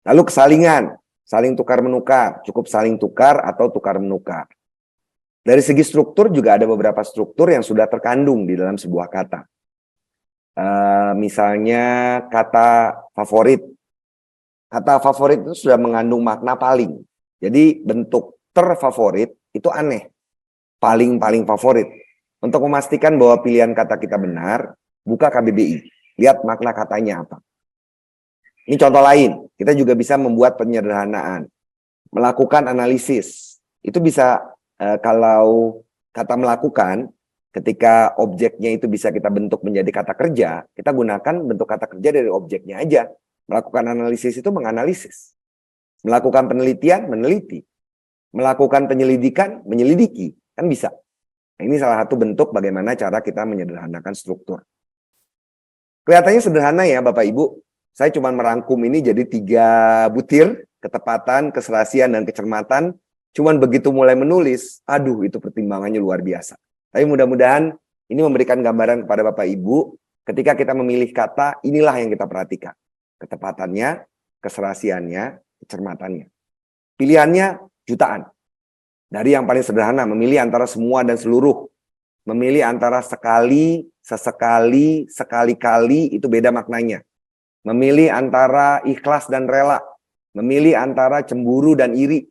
Lalu kesalingan, saling tukar-menukar, cukup saling tukar atau tukar-menukar. Dari segi struktur juga ada beberapa struktur yang sudah terkandung di dalam sebuah kata. Misalnya kata favorit. Kata favorit itu sudah mengandung makna paling. Jadi bentuk terfavorit itu aneh. Paling-paling favorit. Untuk memastikan bahwa pilihan kata kita benar, buka KBBI. Lihat makna katanya apa. Ini contoh lain. Kita juga bisa membuat penyederhanaan. Melakukan analisis. Itu bisa kalau kata melakukan, ketika objeknya itu bisa kita bentuk menjadi kata kerja, kita gunakan bentuk kata kerja dari objeknya aja. Melakukan analisis itu menganalisis. Melakukan penelitian, meneliti. Melakukan penyelidikan, menyelidiki. Kan bisa. Nah, ini salah satu bentuk bagaimana cara kita menyederhanakan struktur. Kelihatannya sederhana ya Bapak Ibu. Saya cuma merangkum ini jadi 3 butir. Ketepatan, keserasian, dan kecermatan. Cuman begitu mulai menulis, aduh itu pertimbangannya luar biasa. Tapi mudah-mudahan ini memberikan gambaran kepada Bapak Ibu. Ketika kita memilih kata, inilah yang kita perhatikan. Ketepatannya, keserasiannya, kecermatannya. Pilihannya jutaan. Dari yang paling sederhana, memilih antara semua dan seluruh. Memilih antara sekali, sesekali, sekali-kali, itu beda maknanya. Memilih antara ikhlas dan rela. Memilih antara cemburu dan iri.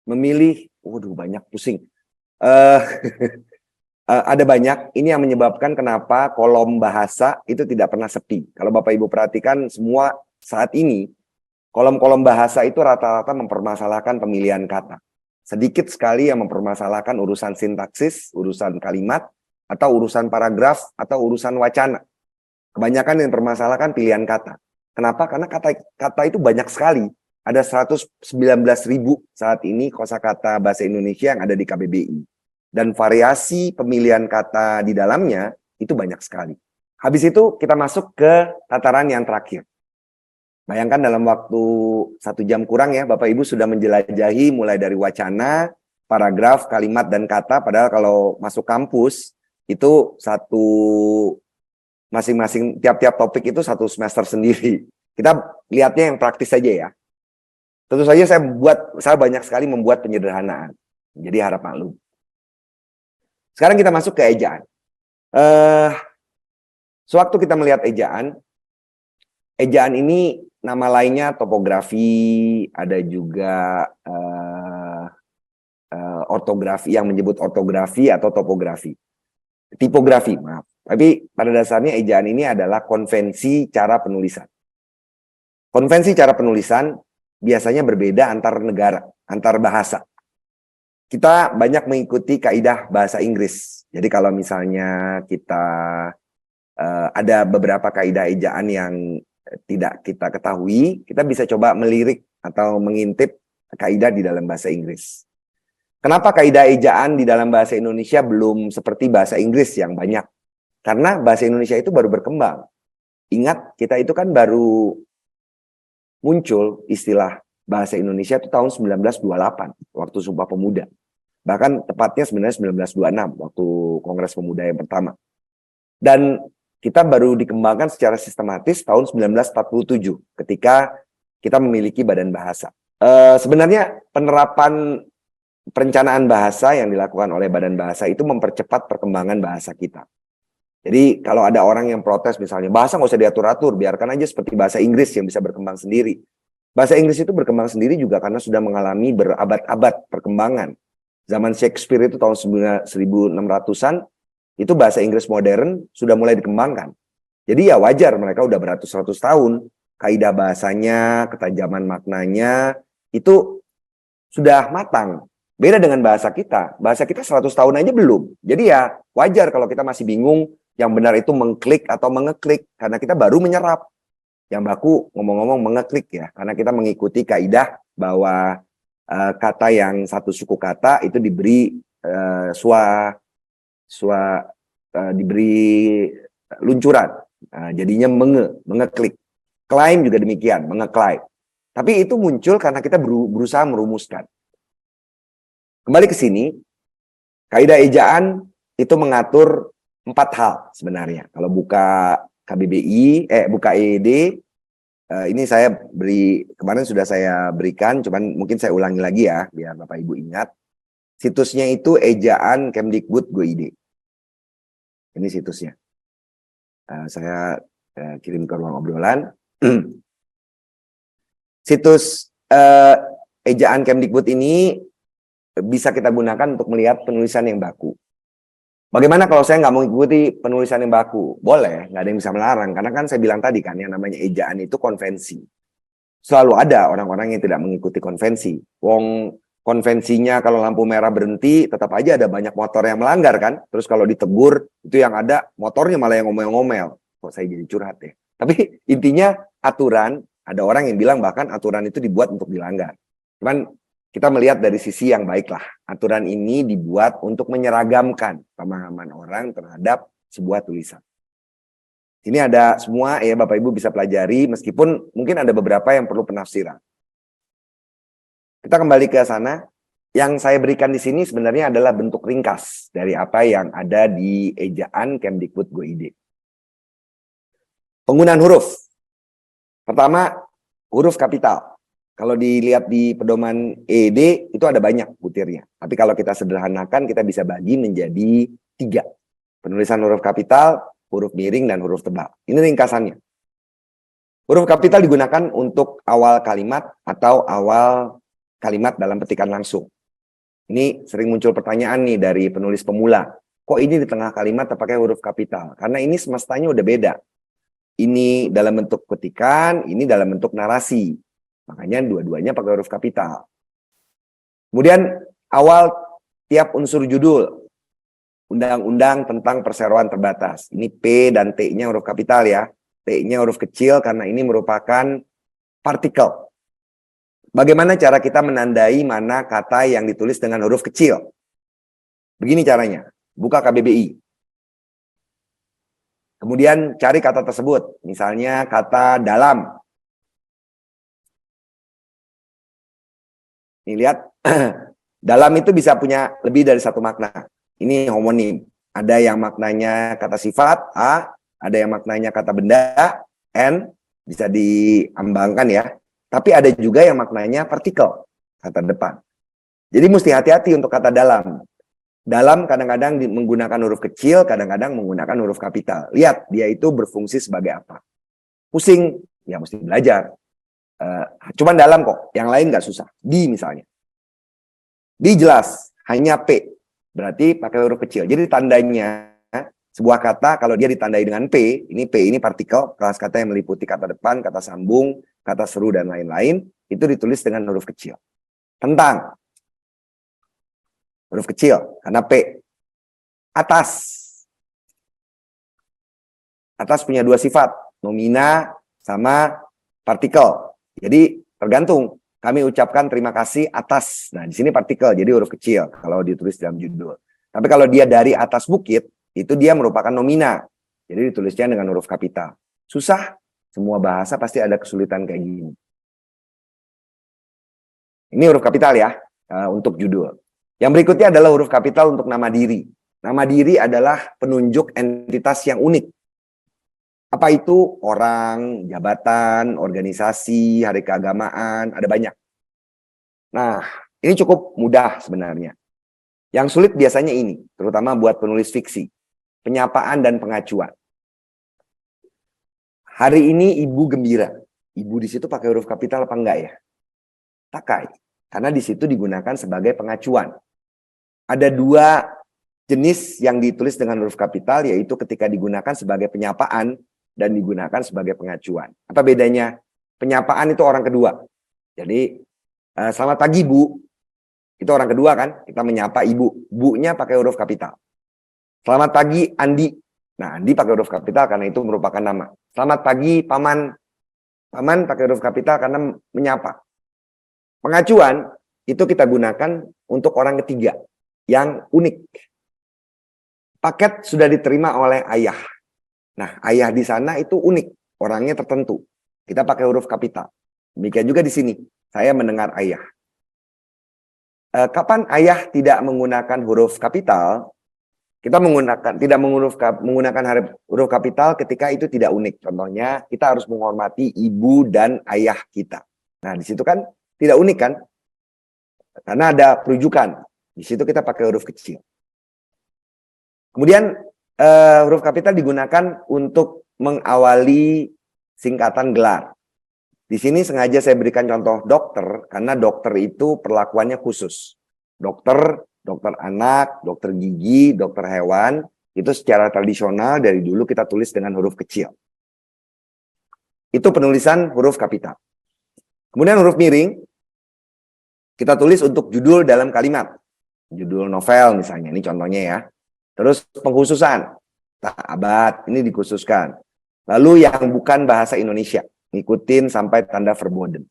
Memilih, waduh banyak pusing. ada banyak. Ini yang menyebabkan kenapa kolom bahasa itu tidak pernah sepi. Kalau Bapak Ibu perhatikan semua saat ini, kolom-kolom bahasa itu rata-rata mempermasalahkan pemilihan kata. Sedikit sekali yang mempermasalahkan urusan sintaksis, urusan kalimat, atau urusan paragraf, atau urusan wacana. Kebanyakan yang mempermasalahkan pilihan kata. Kenapa? Karena kata itu banyak sekali. Ada 119.000 saat ini kosakata bahasa Indonesia yang ada di KBBI. Dan variasi pemilihan kata di dalamnya itu banyak sekali. Habis itu kita masuk ke tataran yang terakhir. Bayangkan dalam waktu 1 jam kurang ya, Bapak Ibu sudah menjelajahi mulai dari wacana, paragraf, kalimat, dan kata. Padahal kalau masuk kampus, itu masing-masing tiap-tiap topik itu 1 semester sendiri. Kita lihatnya yang praktis saja ya. Tentu saja saya banyak sekali membuat penyederhanaan. Jadi harap maklum. Sekarang kita masuk ke ejaan. Sewaktu kita melihat ejaan ini nama lainnya topografi, ada juga ortografi, yang menyebut ortografi atau topografi. Tipografi, maaf. Tapi pada dasarnya ejaan ini adalah konvensi cara penulisan. Konvensi cara penulisan biasanya berbeda antar negara, antar bahasa. Kita banyak mengikuti kaidah bahasa Inggris. Jadi kalau misalnya kita ada beberapa kaidah ejaan yang tidak kita ketahui, kita bisa coba melirik atau mengintip kaidah di dalam bahasa Inggris. Kenapa kaidah ejaan di dalam bahasa Indonesia belum seperti bahasa Inggris yang banyak? Karena bahasa Indonesia itu baru berkembang. Ingat, kita itu kan baru muncul istilah bahasa Indonesia itu tahun 1928, waktu Sumpah Pemuda. Bahkan tepatnya sebenarnya 1926, waktu Kongres Pemuda yang pertama. Dan kita baru dikembangkan secara sistematis tahun 1947, ketika kita memiliki badan bahasa. Sebenarnya penerapan perencanaan bahasa yang dilakukan oleh badan bahasa itu mempercepat perkembangan bahasa kita. Jadi kalau ada orang yang protes misalnya, bahasa nggak usah diatur-atur, biarkan aja seperti bahasa Inggris yang bisa berkembang sendiri. Bahasa Inggris itu berkembang sendiri juga karena sudah mengalami berabad-abad perkembangan. Zaman Shakespeare itu tahun 1600-an, itu bahasa Inggris modern sudah mulai dikembangkan. Jadi ya wajar mereka udah beratus-ratus tahun, kaidah bahasanya, ketajaman maknanya, itu sudah matang. Beda dengan bahasa kita 100 tahun aja belum. Jadi ya wajar kalau kita masih bingung yang benar itu mengklik atau mengeklik, karena kita baru menyerap. Yang baku ngomong-ngomong mengeklik ya, karena kita mengikuti kaidah bahwa kata yang satu suku kata itu diberi diberi luncuran, jadinya mengeklik. Klaim juga demikian, mengeklaim. Tapi itu muncul karena kita berusaha merumuskan. Kembali ke sini, kaidah ejaan itu mengatur 4 hal sebenarnya. Kalau buka KBBI, buka EED, ini saya kemarin sudah saya berikan, cuman mungkin saya ulangi lagi ya, biar Bapak Ibu ingat. Situsnya itu ejaan Kemdikbud.go.id. Ini situsnya. Saya kirim ke ruang obrolan. Situs ejaan Kemdikbud ini bisa kita gunakan untuk melihat penulisan yang baku. Bagaimana kalau saya nggak mengikuti penulisan yang baku? Boleh, nggak ada yang bisa melarang. Karena kan saya bilang tadi kan, yang namanya ejaan itu konvensi. Selalu ada orang-orang yang tidak mengikuti konvensi. Wong konvensinya kalau lampu merah berhenti, tetap aja ada banyak motor yang melanggar kan. Terus kalau ditegur, itu yang ada motornya malah yang ngomel-ngomel. Kok saya jadi curhat ya. Tapi intinya aturan, ada orang yang bilang bahkan aturan itu dibuat untuk dilanggar. Cuman kita melihat dari sisi yang baiklah. Aturan ini dibuat untuk menyeragamkan pemahaman orang terhadap sebuah tulisan. Ini ada semua ya Bapak Ibu bisa pelajari, meskipun mungkin ada beberapa yang perlu penafsiran. Kita kembali ke sana. Yang saya berikan di sini sebenarnya adalah bentuk ringkas dari apa yang ada di ejaan Kemdikbud.go.id. Penggunaan huruf. Pertama, huruf kapital. Kalau dilihat di pedoman EED, itu ada banyak butirnya. Tapi kalau kita sederhanakan, kita bisa bagi menjadi 3. Penulisan huruf kapital, huruf miring, dan huruf tebal. Ini ringkasannya. Huruf kapital digunakan untuk awal kalimat atau awal kalimat dalam petikan langsung. Ini sering muncul pertanyaan nih dari penulis pemula. kok ini di tengah kalimat terpakai huruf kapital? Karena ini semestanya udah beda. Ini dalam bentuk kutikan, ini dalam bentuk narasi. Makanya dua-duanya pakai huruf kapital. Kemudian awal tiap unsur judul. Undang-undang tentang perseroan terbatas. Ini P dan T-nya huruf kapital ya. T-nya huruf kecil karena ini merupakan partikel. Bagaimana cara kita menandai mana kata yang ditulis dengan huruf kecil? Begini caranya. Buka KBBI. Kemudian cari kata tersebut. Misalnya kata dalam. Nih lihat. Dalam itu bisa punya lebih dari satu makna. Ini homonim. Ada yang maknanya kata sifat, A. Ada yang maknanya kata benda, N. Bisa diambangkan ya. Tapi ada juga yang maknanya partikel, kata depan. Jadi mesti hati-hati untuk kata dalam. Dalam kadang-kadang menggunakan huruf kecil, kadang-kadang menggunakan huruf kapital. Lihat, dia itu berfungsi sebagai apa. Pusing, ya mesti belajar. Cuman dalam kok, yang lain nggak susah. Di misalnya. Di jelas, hanya P. Berarti pakai huruf kecil. Jadi tandanya sebuah kata kalau dia ditandai dengan P ini partikel, kelas kata yang meliputi kata depan, kata sambung, kata seru dan lain-lain, itu ditulis dengan huruf kecil. Tentang huruf kecil karena P. Atas. Atas punya dua sifat, nomina sama partikel. Jadi tergantung. Kami ucapkan terima kasih atas. Nah, di sini partikel, jadi huruf kecil kalau ditulis dalam judul. Tapi kalau dia dari atas bukit, itu dia merupakan nomina. Jadi ditulisnya dengan huruf kapital. Susah, semua bahasa pasti ada kesulitan kayak gini. Ini huruf kapital ya, untuk judul. Yang berikutnya adalah huruf kapital untuk nama diri. Nama diri adalah penunjuk entitas yang unik. Apa itu? Orang, jabatan, organisasi, hari keagamaan, ada banyak. Nah, ini cukup mudah sebenarnya. Yang sulit biasanya ini, terutama buat penulis fiksi. Penyapaan dan pengacuan. Hari ini ibu gembira. Ibu di situ pakai huruf kapital apa enggak ya? Pakai. Karena di situ digunakan sebagai pengacuan. Ada dua jenis yang ditulis dengan huruf kapital, yaitu ketika digunakan sebagai penyapaan dan digunakan sebagai pengacuan. Apa bedanya? Penyapaan itu orang kedua. Jadi, selamat pagi Bu. Itu orang kedua kan? Kita menyapa ibu. Bu-nya pakai huruf kapital. Selamat pagi Andi. Nah, Andi pakai huruf kapital karena itu merupakan nama. Selamat pagi Paman. Paman pakai huruf kapital karena menyapa. Pengacuan itu kita gunakan untuk orang ketiga yang unik. Paket sudah diterima oleh ayah. Nah, ayah di sana itu unik, orangnya tertentu. Kita pakai huruf kapital. Demikian juga di sini, saya mendengar ayah. Kapan ayah tidak menggunakan huruf kapital? Kita tidak menggunakan huruf kapital ketika itu tidak unik. Contohnya, kita harus menghormati ibu dan ayah kita. Nah, di situ kan tidak unik kan? Karena ada perujukan. Di situ kita pakai huruf kecil. Kemudian huruf kapital digunakan untuk mengawali singkatan gelar. Di sini sengaja saya berikan contoh dokter, karena dokter itu perlakuannya khusus. Dokter anak, dokter gigi, dokter hewan, itu secara tradisional dari dulu kita tulis dengan huruf kecil. Itu penulisan huruf kapital. Kemudian huruf miring, kita tulis untuk judul dalam kalimat. Judul novel misalnya, ini contohnya ya. Terus pengkhususan, abad, ini dikhususkan. Lalu yang bukan bahasa Indonesia, ngikutin sampai tanda verboten.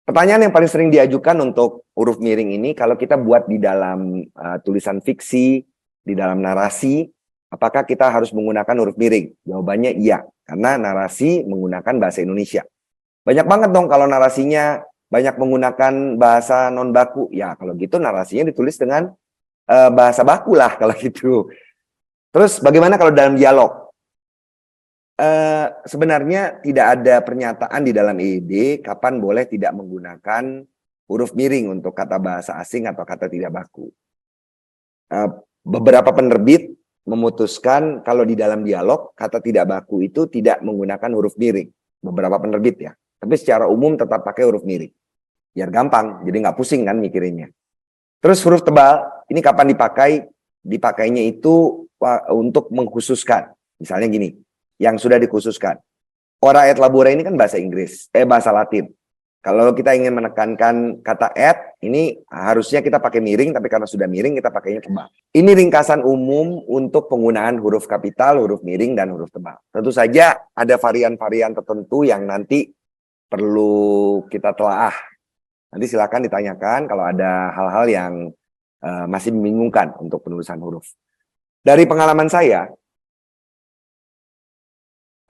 Pertanyaan yang paling sering diajukan untuk huruf miring ini, kalau kita buat di dalam tulisan fiksi, di dalam narasi, apakah kita harus menggunakan huruf miring? Jawabannya iya, karena narasi menggunakan bahasa Indonesia. Banyak banget dong kalau narasinya banyak menggunakan bahasa non baku. Ya, kalau gitu narasinya ditulis dengan bahasa baku lah kalau gitu. Terus bagaimana kalau dalam dialog? Sebenarnya tidak ada pernyataan di dalam EED kapan boleh tidak menggunakan huruf miring untuk kata bahasa asing atau kata tidak baku. Beberapa penerbit memutuskan kalau di dalam dialog kata tidak baku itu tidak menggunakan huruf miring. Beberapa penerbit ya. Tapi secara umum tetap pakai huruf miring. Biar gampang, jadi nggak pusing kan mikirinnya. Terus huruf tebal, ini kapan dipakai? dipakainya itu untuk mengkhususkan. Misalnya gini, yang sudah dikhususkan. Ora et labora ini kan bahasa Inggris, bahasa Latin. Kalau kita ingin menekankan kata et, ini harusnya kita pakai miring, tapi karena sudah miring kita pakainya tebal. Ini ringkasan umum untuk penggunaan huruf kapital, huruf miring, dan huruf tebal. Tentu saja ada varian-varian tertentu yang nanti perlu kita telaah. Nanti silakan ditanyakan kalau ada hal-hal yang masih membingungkan untuk penulisan huruf. Dari pengalaman saya,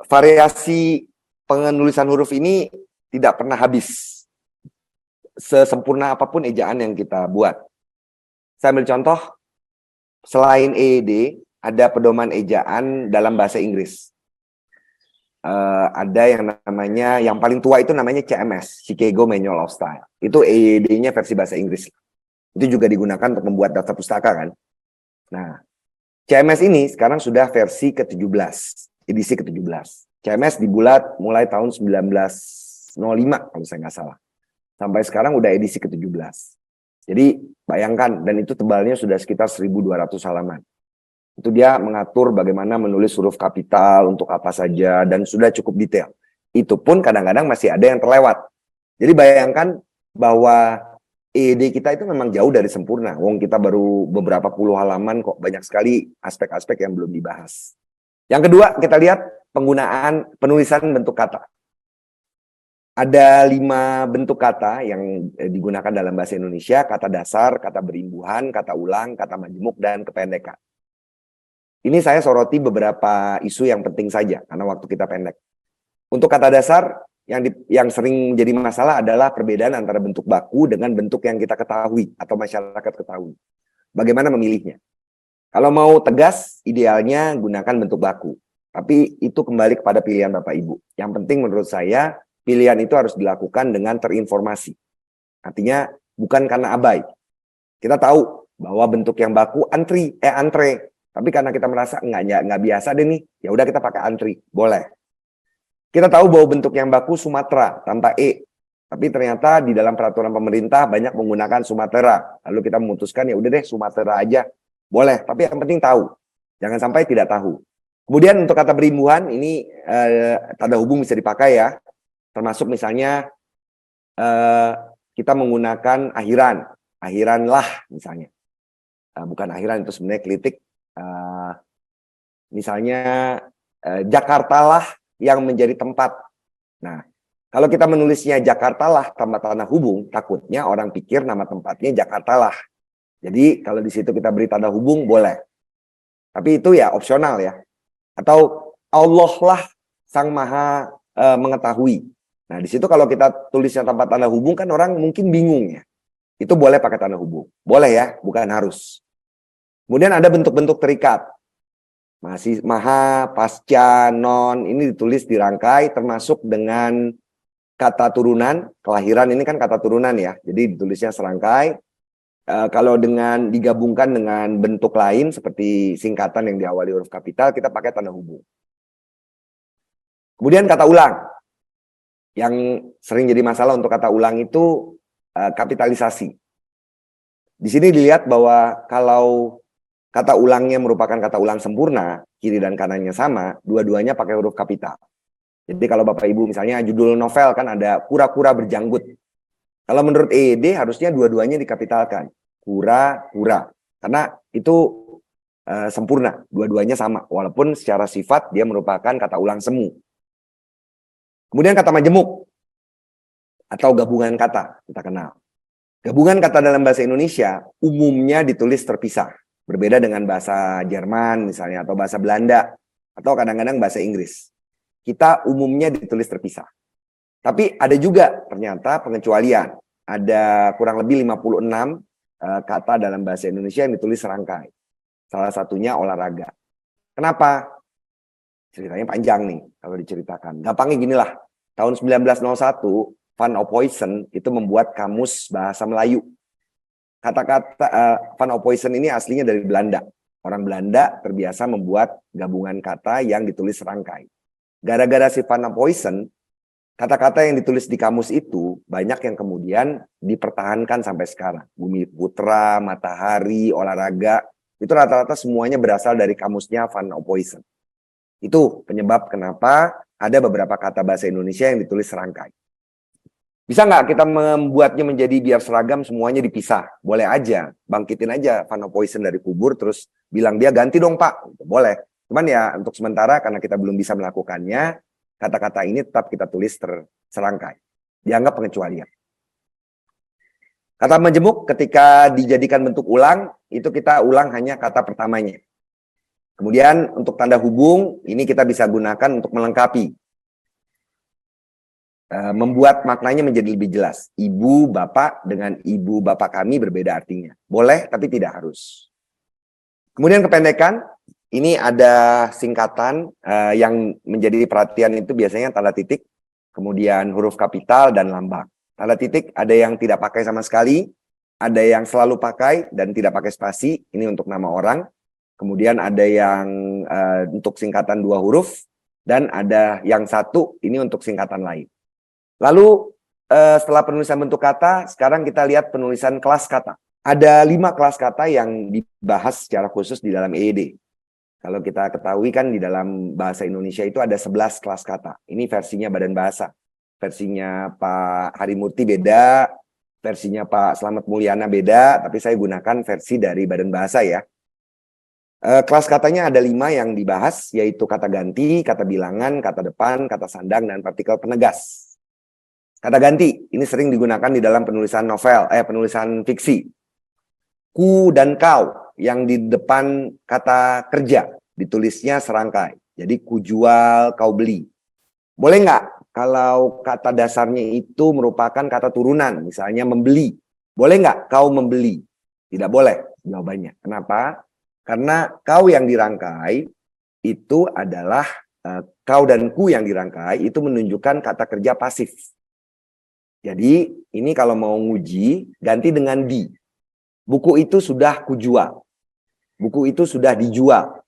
variasi penulisan huruf ini tidak pernah habis. Sesempurna apapun ejaan yang kita buat. Saya ambil contoh, selain EED, ada pedoman ejaan dalam bahasa Inggris. Ada yang namanya, yang paling tua itu namanya CMS, Chicago Manual of Style. Itu EED-nya versi bahasa Inggris. Itu juga digunakan untuk membuat daftar pustaka kan. Nah, CMS ini sekarang sudah versi ke-17, edisi ke-17. CMS dibuat mulai tahun 1905 kalau saya nggak salah. Sampai sekarang udah edisi ke-17. Jadi bayangkan, dan itu tebalnya sudah sekitar 1.200 halaman. Itu dia mengatur bagaimana menulis huruf kapital untuk apa saja, dan sudah cukup detail. Itu pun kadang-kadang masih ada yang terlewat. Jadi bayangkan bahwa EED kita itu memang jauh dari sempurna. Wong kita baru beberapa puluh halaman kok, banyak sekali aspek-aspek yang belum dibahas. Yang kedua, kita lihat penggunaan penulisan bentuk kata. Ada 5 bentuk kata yang digunakan dalam bahasa Indonesia: kata dasar, kata berimbuhan, kata ulang, kata majemuk, dan kependekan. Ini saya soroti beberapa isu yang penting saja, karena waktu kita pendek. Untuk kata dasar, yang sering jadi masalah adalah perbedaan antara bentuk baku dengan bentuk yang kita ketahui atau masyarakat ketahui. Bagaimana memilihnya? Kalau mau tegas, idealnya gunakan bentuk baku. Tapi itu kembali kepada pilihan Bapak Ibu. Yang penting menurut saya, pilihan itu harus dilakukan dengan terinformasi. Artinya bukan karena abai. Kita tahu bahwa bentuk yang baku antre. Tapi karena kita merasa nggak biasa deh nih, ya udah kita pakai antri, boleh. Kita tahu bahwa bentuk yang baku Sumatera tanpa e. Tapi ternyata di dalam peraturan pemerintah banyak menggunakan Sumatera. Lalu kita memutuskan ya udah deh Sumatera aja. Boleh, tapi yang penting tahu. Jangan sampai tidak tahu. Kemudian untuk kata berimbuhan ini tanda hubung bisa dipakai ya. Termasuk misalnya kita menggunakan akhiran lah misalnya. Bukan akhiran, itu sebenarnya klitik. Misalnya Jakartalah yang menjadi tempat. Nah, kalau kita menulisnya Jakartalah tanpa tanda hubung, takutnya orang pikir nama tempatnya Jakartalah. Jadi kalau di situ kita beri tanda hubung boleh. Tapi itu ya opsional ya. Atau Allah lah Sang Maha mengetahui. Nah, di situ kalau kita tulisnya tanpa tanda hubung kan orang mungkin bingung ya. Itu boleh pakai tanda hubung. Boleh ya, bukan harus. Kemudian ada bentuk-bentuk terikat. Masih maha, pasca, non, ini ditulis dirangkai termasuk dengan kata turunan. Kelahiran ini kan kata turunan ya. Jadi ditulisnya serangkai. Kalau dengan digabungkan dengan bentuk lain seperti singkatan yang diawali huruf kapital, kita pakai tanda hubung. Kemudian kata ulang. Yang sering jadi masalah untuk kata ulang itu kapitalisasi. Di sini dilihat bahwa kalau kata ulangnya merupakan kata ulang sempurna, kiri dan kanannya sama, dua-duanya pakai huruf kapital. Jadi kalau Bapak Ibu misalnya judul novel kan ada kura-kura berjanggut. Kalau menurut EED harusnya dua-duanya dikapitalkan. Kura-kura. Karena itu sempurna, dua-duanya sama. Walaupun secara sifat dia merupakan kata ulang semu. Kemudian kata majemuk atau gabungan kata kita kenal. Gabungan kata dalam bahasa Indonesia umumnya ditulis terpisah. Berbeda dengan bahasa Jerman misalnya, atau bahasa Belanda, atau kadang-kadang bahasa Inggris. Kita umumnya ditulis terpisah. Tapi ada juga ternyata pengecualian. Ada kurang lebih 56 kata dalam bahasa Indonesia yang ditulis serangkai. Salah satunya olahraga. Kenapa? Ceritanya panjang nih kalau diceritakan. Gampangnya ginilah. Tahun 1901, Van Ophuijsen itu membuat kamus bahasa Melayu. Kata-kata Van Ophuijsen ini aslinya dari Belanda. Orang Belanda terbiasa membuat gabungan kata yang ditulis serangkai. Gara-gara si Van Ophuijsen, kata-kata yang ditulis di kamus itu banyak yang kemudian dipertahankan sampai sekarang. Bumi putra, matahari, olahraga. Itu rata-rata semuanya berasal dari kamusnya Van Ophuijsen. Itu penyebab kenapa ada beberapa kata bahasa Indonesia yang ditulis serangkai. Bisa nggak kita membuatnya menjadi biar seragam semuanya dipisah? Boleh aja, bangkitin aja Van Ophuijsen dari kubur terus bilang dia ganti dong Pak. Boleh. Cuman ya untuk sementara karena kita belum bisa melakukannya, kata-kata ini tetap kita tulis serangkai. Dianggap pengecualian. Kata majemuk ketika dijadikan bentuk ulang, itu kita ulang hanya kata pertamanya. Kemudian untuk tanda hubung, ini kita bisa gunakan untuk melengkapi. Membuat maknanya menjadi lebih jelas. Ibu, bapak dengan ibu, bapak kami berbeda artinya. Boleh, tapi tidak harus. Kemudian kependekan, ini ada singkatan yang menjadi perhatian itu biasanya tanda titik, kemudian huruf kapital dan lambang. Tanda titik ada yang tidak pakai sama sekali, ada yang selalu pakai dan tidak pakai spasi, ini untuk nama orang. Kemudian ada yang untuk singkatan 2 huruf, dan ada yang 1, ini untuk singkatan lain. Lalu setelah penulisan bentuk kata, sekarang kita lihat penulisan kelas kata. Ada 5 kelas kata yang dibahas secara khusus di dalam EED. Kalau kita ketahui kan di dalam bahasa Indonesia itu ada 11 kelas kata. Ini versinya Badan Bahasa. Versinya Pak Harimurti beda, versinya Pak Slamet Mulyana beda, tapi saya gunakan versi dari Badan Bahasa ya. Kelas katanya ada 5 yang dibahas, yaitu kata ganti, kata bilangan, kata depan, kata sandang, dan partikel penegas. Kata ganti, ini sering digunakan di dalam penulisan novel, penulisan fiksi. Ku dan kau, yang di depan kata kerja, ditulisnya serangkai. Jadi ku jual, kau beli. Boleh nggak kalau kata dasarnya itu merupakan kata turunan, misalnya membeli. Boleh nggak kau membeli? Tidak boleh jawabannya. Kenapa? Karena kau yang dirangkai itu adalah kau dan ku yang dirangkai itu menunjukkan kata kerja pasif. Jadi ini kalau mau nguji ganti dengan di. Buku itu sudah kujual. Buku itu sudah dijual.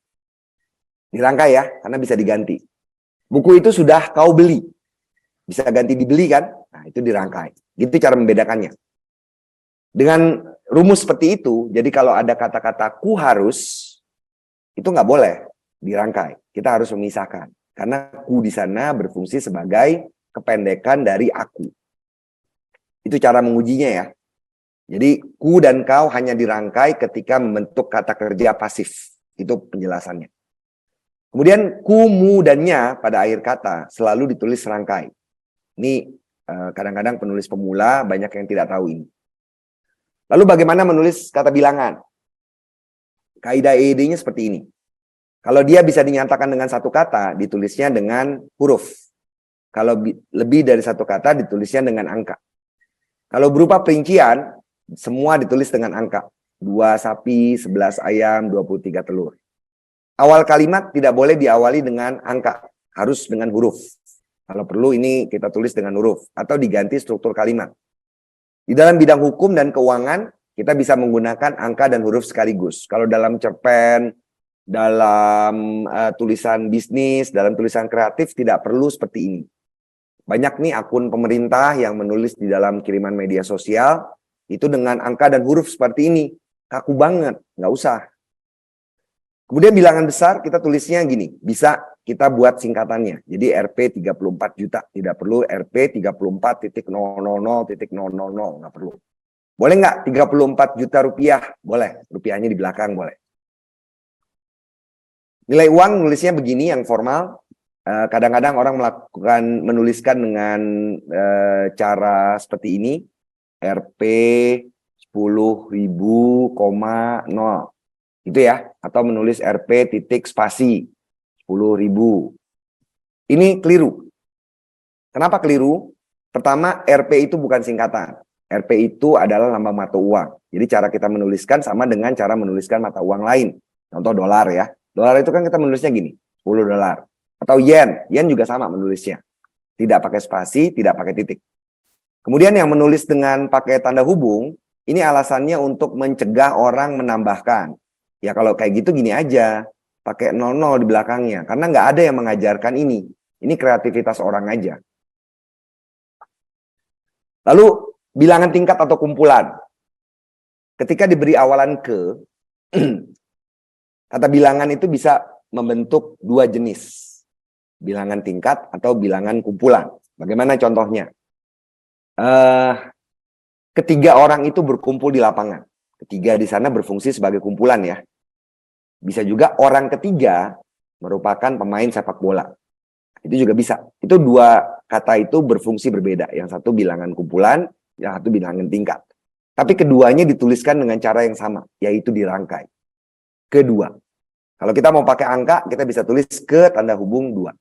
Dirangkai ya, karena bisa diganti. Buku itu sudah kau beli. Bisa ganti dibeli kan? Nah, itu dirangkai. Gitu cara membedakannya. Dengan rumus seperti itu, jadi kalau ada kata-kata ku harus, itu nggak boleh dirangkai. Kita harus memisahkan. Karena ku di sana berfungsi sebagai kependekan dari aku. Itu cara mengujinya ya. Jadi ku dan kau hanya dirangkai ketika membentuk kata kerja pasif. Itu penjelasannya. Kemudian ku, mu, dan nya pada akhir kata selalu ditulis serangkai. Ini kadang-kadang penulis pemula banyak yang tidak tahu ini. Lalu bagaimana menulis kata bilangan? Kaidah EED-nya seperti ini. Kalau dia bisa dinyatakan dengan satu kata, ditulisnya dengan huruf. Kalau lebih dari satu kata, ditulisnya dengan angka. Kalau berupa perincian, semua ditulis dengan angka. 2 sapi, 11 ayam, 23 telur. Awal kalimat tidak boleh diawali dengan angka. Harus dengan huruf. Kalau perlu ini kita tulis dengan huruf. Atau diganti struktur kalimat. Di dalam bidang hukum dan keuangan, kita bisa menggunakan angka dan huruf sekaligus. Kalau dalam cerpen, dalam tulisan bisnis, dalam tulisan kreatif, tidak perlu seperti ini. Banyak nih akun pemerintah yang menulis di dalam kiriman media sosial, itu dengan angka dan huruf seperti ini. Kaku banget, nggak usah. Kemudian bilangan besar kita tulisnya gini, bisa kita buat singkatannya. Jadi Rp 34 juta, tidak perlu Rp 34.000.000, nggak perlu. Boleh nggak 34 juta rupiah? Boleh, rupiahnya di belakang boleh. Nilai uang nulisnya begini yang formal. Kadang-kadang orang menuliskan dengan cara seperti ini. Rp 10.000,0. Gitu ya. Atau menulis Rp titik spasi 10.000. Ini keliru. Kenapa keliru? Pertama, Rp itu bukan singkatan. Rp itu adalah lambang mata uang. Jadi cara kita menuliskan sama dengan cara menuliskan mata uang lain. Contoh dolar ya. Dolar itu kan kita menulisnya gini, 10 dolar. Atau yen, yen juga sama menulisnya. Tidak pakai spasi, tidak pakai titik. Kemudian yang menulis dengan pakai tanda hubung, ini alasannya untuk mencegah orang menambahkan. Ya kalau kayak gitu gini aja, pakai 00 di belakangnya. Karena nggak ada yang mengajarkan ini. Ini kreativitas orang aja. Lalu bilangan tingkat atau kumpulan. Ketika diberi awalan ke, Kata bilangan itu bisa membentuk dua jenis. Bilangan tingkat atau bilangan kumpulan. Bagaimana contohnya? Ketiga orang itu berkumpul di lapangan. Ketiga di sana berfungsi sebagai kumpulan ya. Bisa juga orang ketiga merupakan pemain sepak bola. Itu juga bisa. Itu dua kata itu berfungsi berbeda. Yang satu bilangan kumpulan, yang satu bilangan tingkat. Tapi keduanya dituliskan dengan cara yang sama, yaitu dirangkai. Kedua. Kalau kita mau pakai angka, kita bisa tulis ke tanda hubung 2.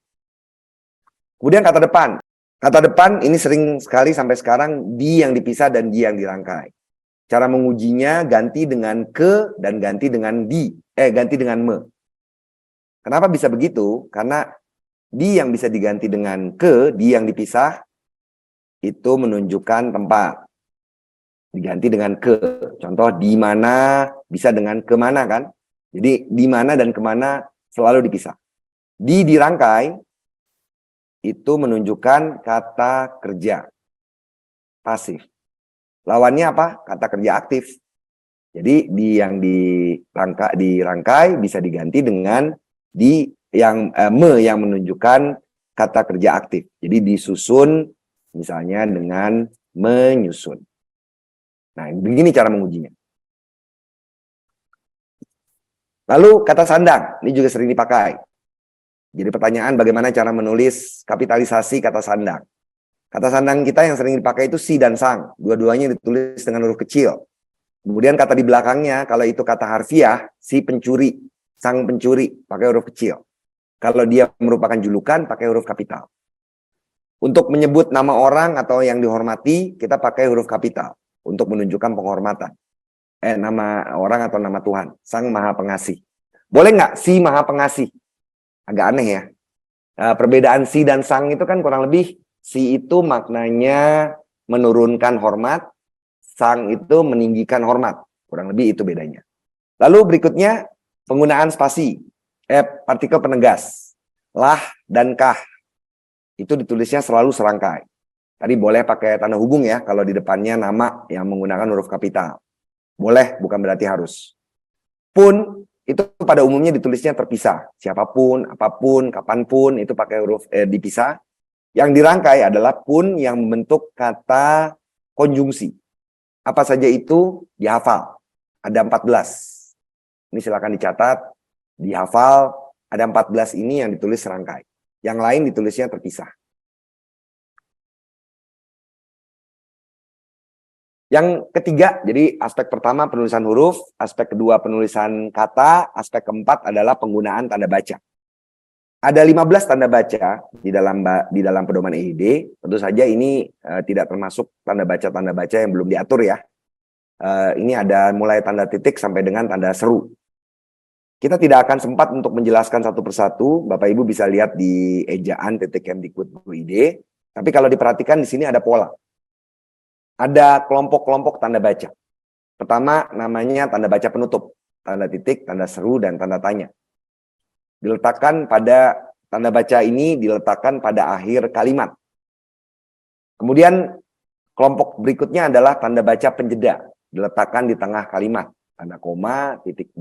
Kemudian kata depan. Kata depan ini sering sekali sampai sekarang di yang dipisah dan di yang dirangkai. Cara mengujinya ganti dengan ke dan ganti dengan ganti dengan me. Kenapa bisa begitu? Karena di yang bisa diganti dengan ke, di yang dipisah, itu menunjukkan tempat. Diganti dengan ke. Contoh di mana bisa dengan kemana kan? Jadi di mana dan kemana selalu dipisah. Di dirangkai itu menunjukkan kata kerja pasif. Lawannya apa? Kata kerja aktif. Jadi di yang dirangkai bisa diganti dengan di yang me yang menunjukkan kata kerja aktif. Jadi disusun misalnya dengan menyusun. Nah, begini cara mengujinya. Lalu kata sandang, ini juga sering dipakai. Jadi pertanyaan bagaimana cara menulis kapitalisasi kata sandang. Kata sandang kita yang sering dipakai itu si dan sang. Dua-duanya ditulis dengan huruf kecil. Kemudian kata di belakangnya, kalau itu kata harfiah, si pencuri, sang pencuri, pakai huruf kecil. Kalau dia merupakan julukan, pakai huruf kapital. Untuk menyebut nama orang atau yang dihormati, kita pakai huruf kapital. Untuk menunjukkan penghormatan. Nama orang atau nama Tuhan. Sang Maha Pengasih. Boleh nggak si Maha Pengasih? Agak aneh ya. Perbedaan si dan sang itu kan kurang lebih. Si itu maknanya menurunkan hormat. Sang itu meninggikan hormat. Kurang lebih itu bedanya. Lalu berikutnya penggunaan spasi. Partikel penegas. Lah dan kah. Itu ditulisnya selalu serangkai. Tadi boleh pakai tanda hubung ya. Kalau di depannya nama yang menggunakan huruf kapital. Boleh, bukan berarti harus. Pun, itu pada umumnya ditulisnya terpisah. Siapapun, apapun, kapanpun, itu pakai huruf dipisah. Yang dirangkai adalah pun yang membentuk kata konjungsi. Apa saja itu? Dihafal. Ada 14. Ini silakan dicatat. Dihafal. Ada 14 ini yang ditulis serangkai. Yang lain ditulisnya terpisah. Yang ketiga, jadi aspek pertama penulisan huruf, aspek kedua penulisan kata, aspek keempat adalah penggunaan tanda baca. Ada 15 tanda baca di dalam pedoman EID. Tentu saja ini tidak termasuk tanda baca yang belum diatur ya. Ini ada mulai tanda titik sampai dengan tanda seru. Kita tidak akan sempat untuk menjelaskan satu persatu. Bapak Ibu bisa lihat di ejaan.kemdikbud.id. Tapi kalau diperhatikan di sini ada pola. Ada kelompok-kelompok tanda baca. Pertama namanya tanda baca penutup. Tanda titik, tanda seru, dan tanda tanya. Diletakkan pada tanda baca ini diletakkan pada akhir kalimat. Kemudian kelompok berikutnya adalah tanda baca penjeda. Diletakkan di tengah kalimat. Tanda koma, titik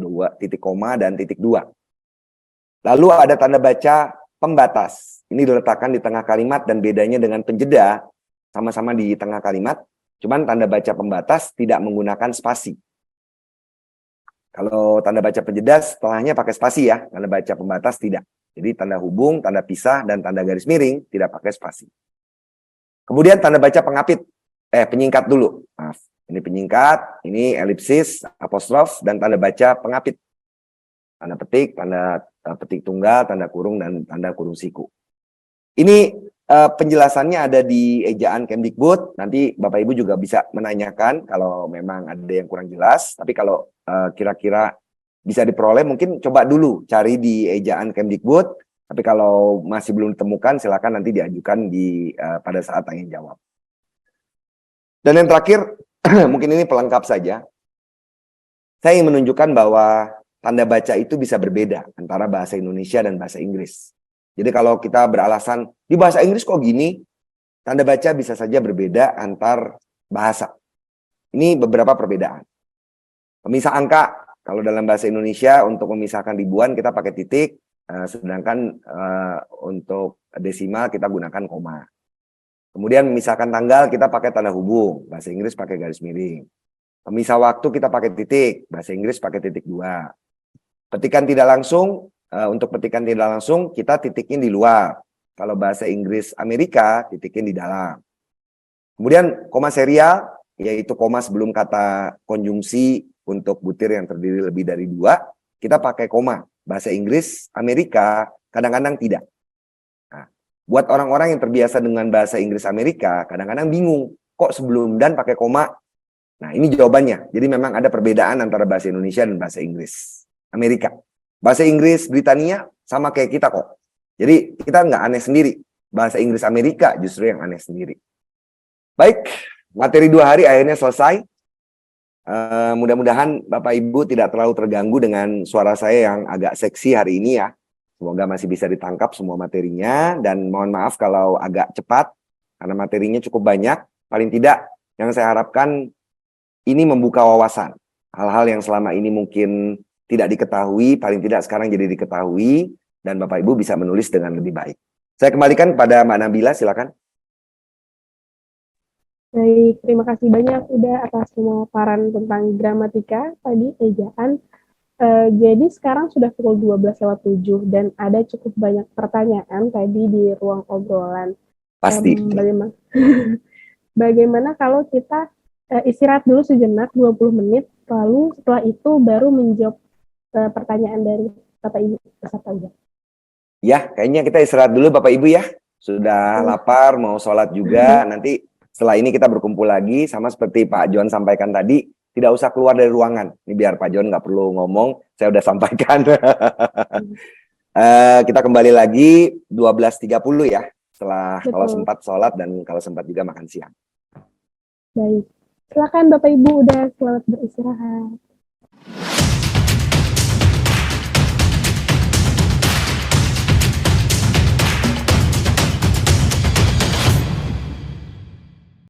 koma, dan titik 2. Lalu ada tanda baca pembatas. Ini diletakkan di tengah kalimat dan bedanya dengan penjeda sama-sama di tengah kalimat. Cuman tanda baca pembatas tidak menggunakan spasi. Kalau tanda baca penjeda setelahnya pakai spasi ya. Tanda baca pembatas tidak. Jadi tanda hubung, tanda pisah, dan tanda garis miring tidak pakai spasi. Kemudian tanda baca pengapit. Penyingkat dulu. Maaf. Ini penyingkat, ini elipsis, apostrof, dan tanda baca pengapit. Tanda petik tunggal, tanda kurung, dan tanda kurung siku. Ini penjelasannya ada di ejaan Kemdikbud. Nanti Bapak Ibu juga bisa menanyakan kalau memang ada yang kurang jelas. Tapi kalau kira-kira bisa diperoleh, mungkin coba dulu cari di ejaan Kemdikbud. Tapi kalau masih belum ditemukan, silakan nanti diajukan pada saat tanya jawab. Dan yang terakhir, mungkin ini pelengkap saja. Saya ingin menunjukkan bahwa tanda baca itu bisa berbeda antara bahasa Indonesia dan bahasa Inggris. Jadi kalau kita beralasan, di bahasa Inggris kok gini, tanda baca bisa saja berbeda antar bahasa. Ini beberapa perbedaan. Pemisah angka, Kalau dalam bahasa Indonesia untuk memisahkan ribuan kita pakai titik, sedangkan untuk desimal kita gunakan koma. Kemudian memisahkan tanggal kita pakai tanda hubung, bahasa Inggris pakai garis miring. Pemisah waktu kita pakai titik, bahasa Inggris pakai titik 2. Petikan tidak langsung, untuk petikan tidak langsung kita titiknya di luar. Kalau bahasa Inggris Amerika titiknya di dalam. Kemudian koma serial, yaitu koma sebelum kata konjungsi untuk butir yang terdiri lebih dari 2, kita pakai koma. Bahasa Inggris Amerika kadang-kadang tidak. Nah, buat orang-orang yang terbiasa dengan bahasa Inggris Amerika, kadang-kadang bingung, kok sebelum dan pakai koma? Nah, ini jawabannya. Jadi memang ada perbedaan antara bahasa Indonesia dan bahasa Inggris Amerika. Bahasa Inggris Britania sama kayak kita kok. Jadi kita nggak aneh sendiri. Bahasa Inggris Amerika justru yang aneh sendiri. Baik, materi 2 hari akhirnya selesai. Mudah-mudahan Bapak Ibu tidak terlalu terganggu dengan suara saya yang agak seksi hari ini ya. Semoga masih bisa ditangkap semua materinya, dan mohon maaf kalau agak cepat karena materinya cukup banyak. Paling tidak yang saya harapkan ini membuka wawasan. Hal-hal yang selama ini mungkin tidak diketahui, paling tidak sekarang jadi diketahui, dan Bapak Ibu bisa menulis dengan lebih baik. Saya kembalikan pada Mbak Nabila, silakan. Baik, terima kasih banyak udah atas semua paparan tentang gramatika tadi, ejaan. Jadi sekarang sudah pukul 12:07 dan ada cukup banyak pertanyaan tadi di ruang obrolan. Pasti. Bagaimana, bagaimana kalau kita istirahat dulu sejenak 20 menit, lalu setelah itu baru menjawab pertanyaan dari Bapak Ibu peserta ujian. Ya, kayaknya kita istirahat dulu Bapak Ibu ya. Sudah lapar, mau sholat juga. Nanti setelah ini kita berkumpul lagi, sama seperti Pak John sampaikan tadi, tidak usah keluar dari ruangan. Ini biar Pak John nggak perlu ngomong, saya udah sampaikan. Kita kembali lagi 12.30 ya, setelah Betul. kalau sempat sholat dan kalau sempat juga makan siang. Baik, silakan Bapak Ibu udah selamat beristirahat.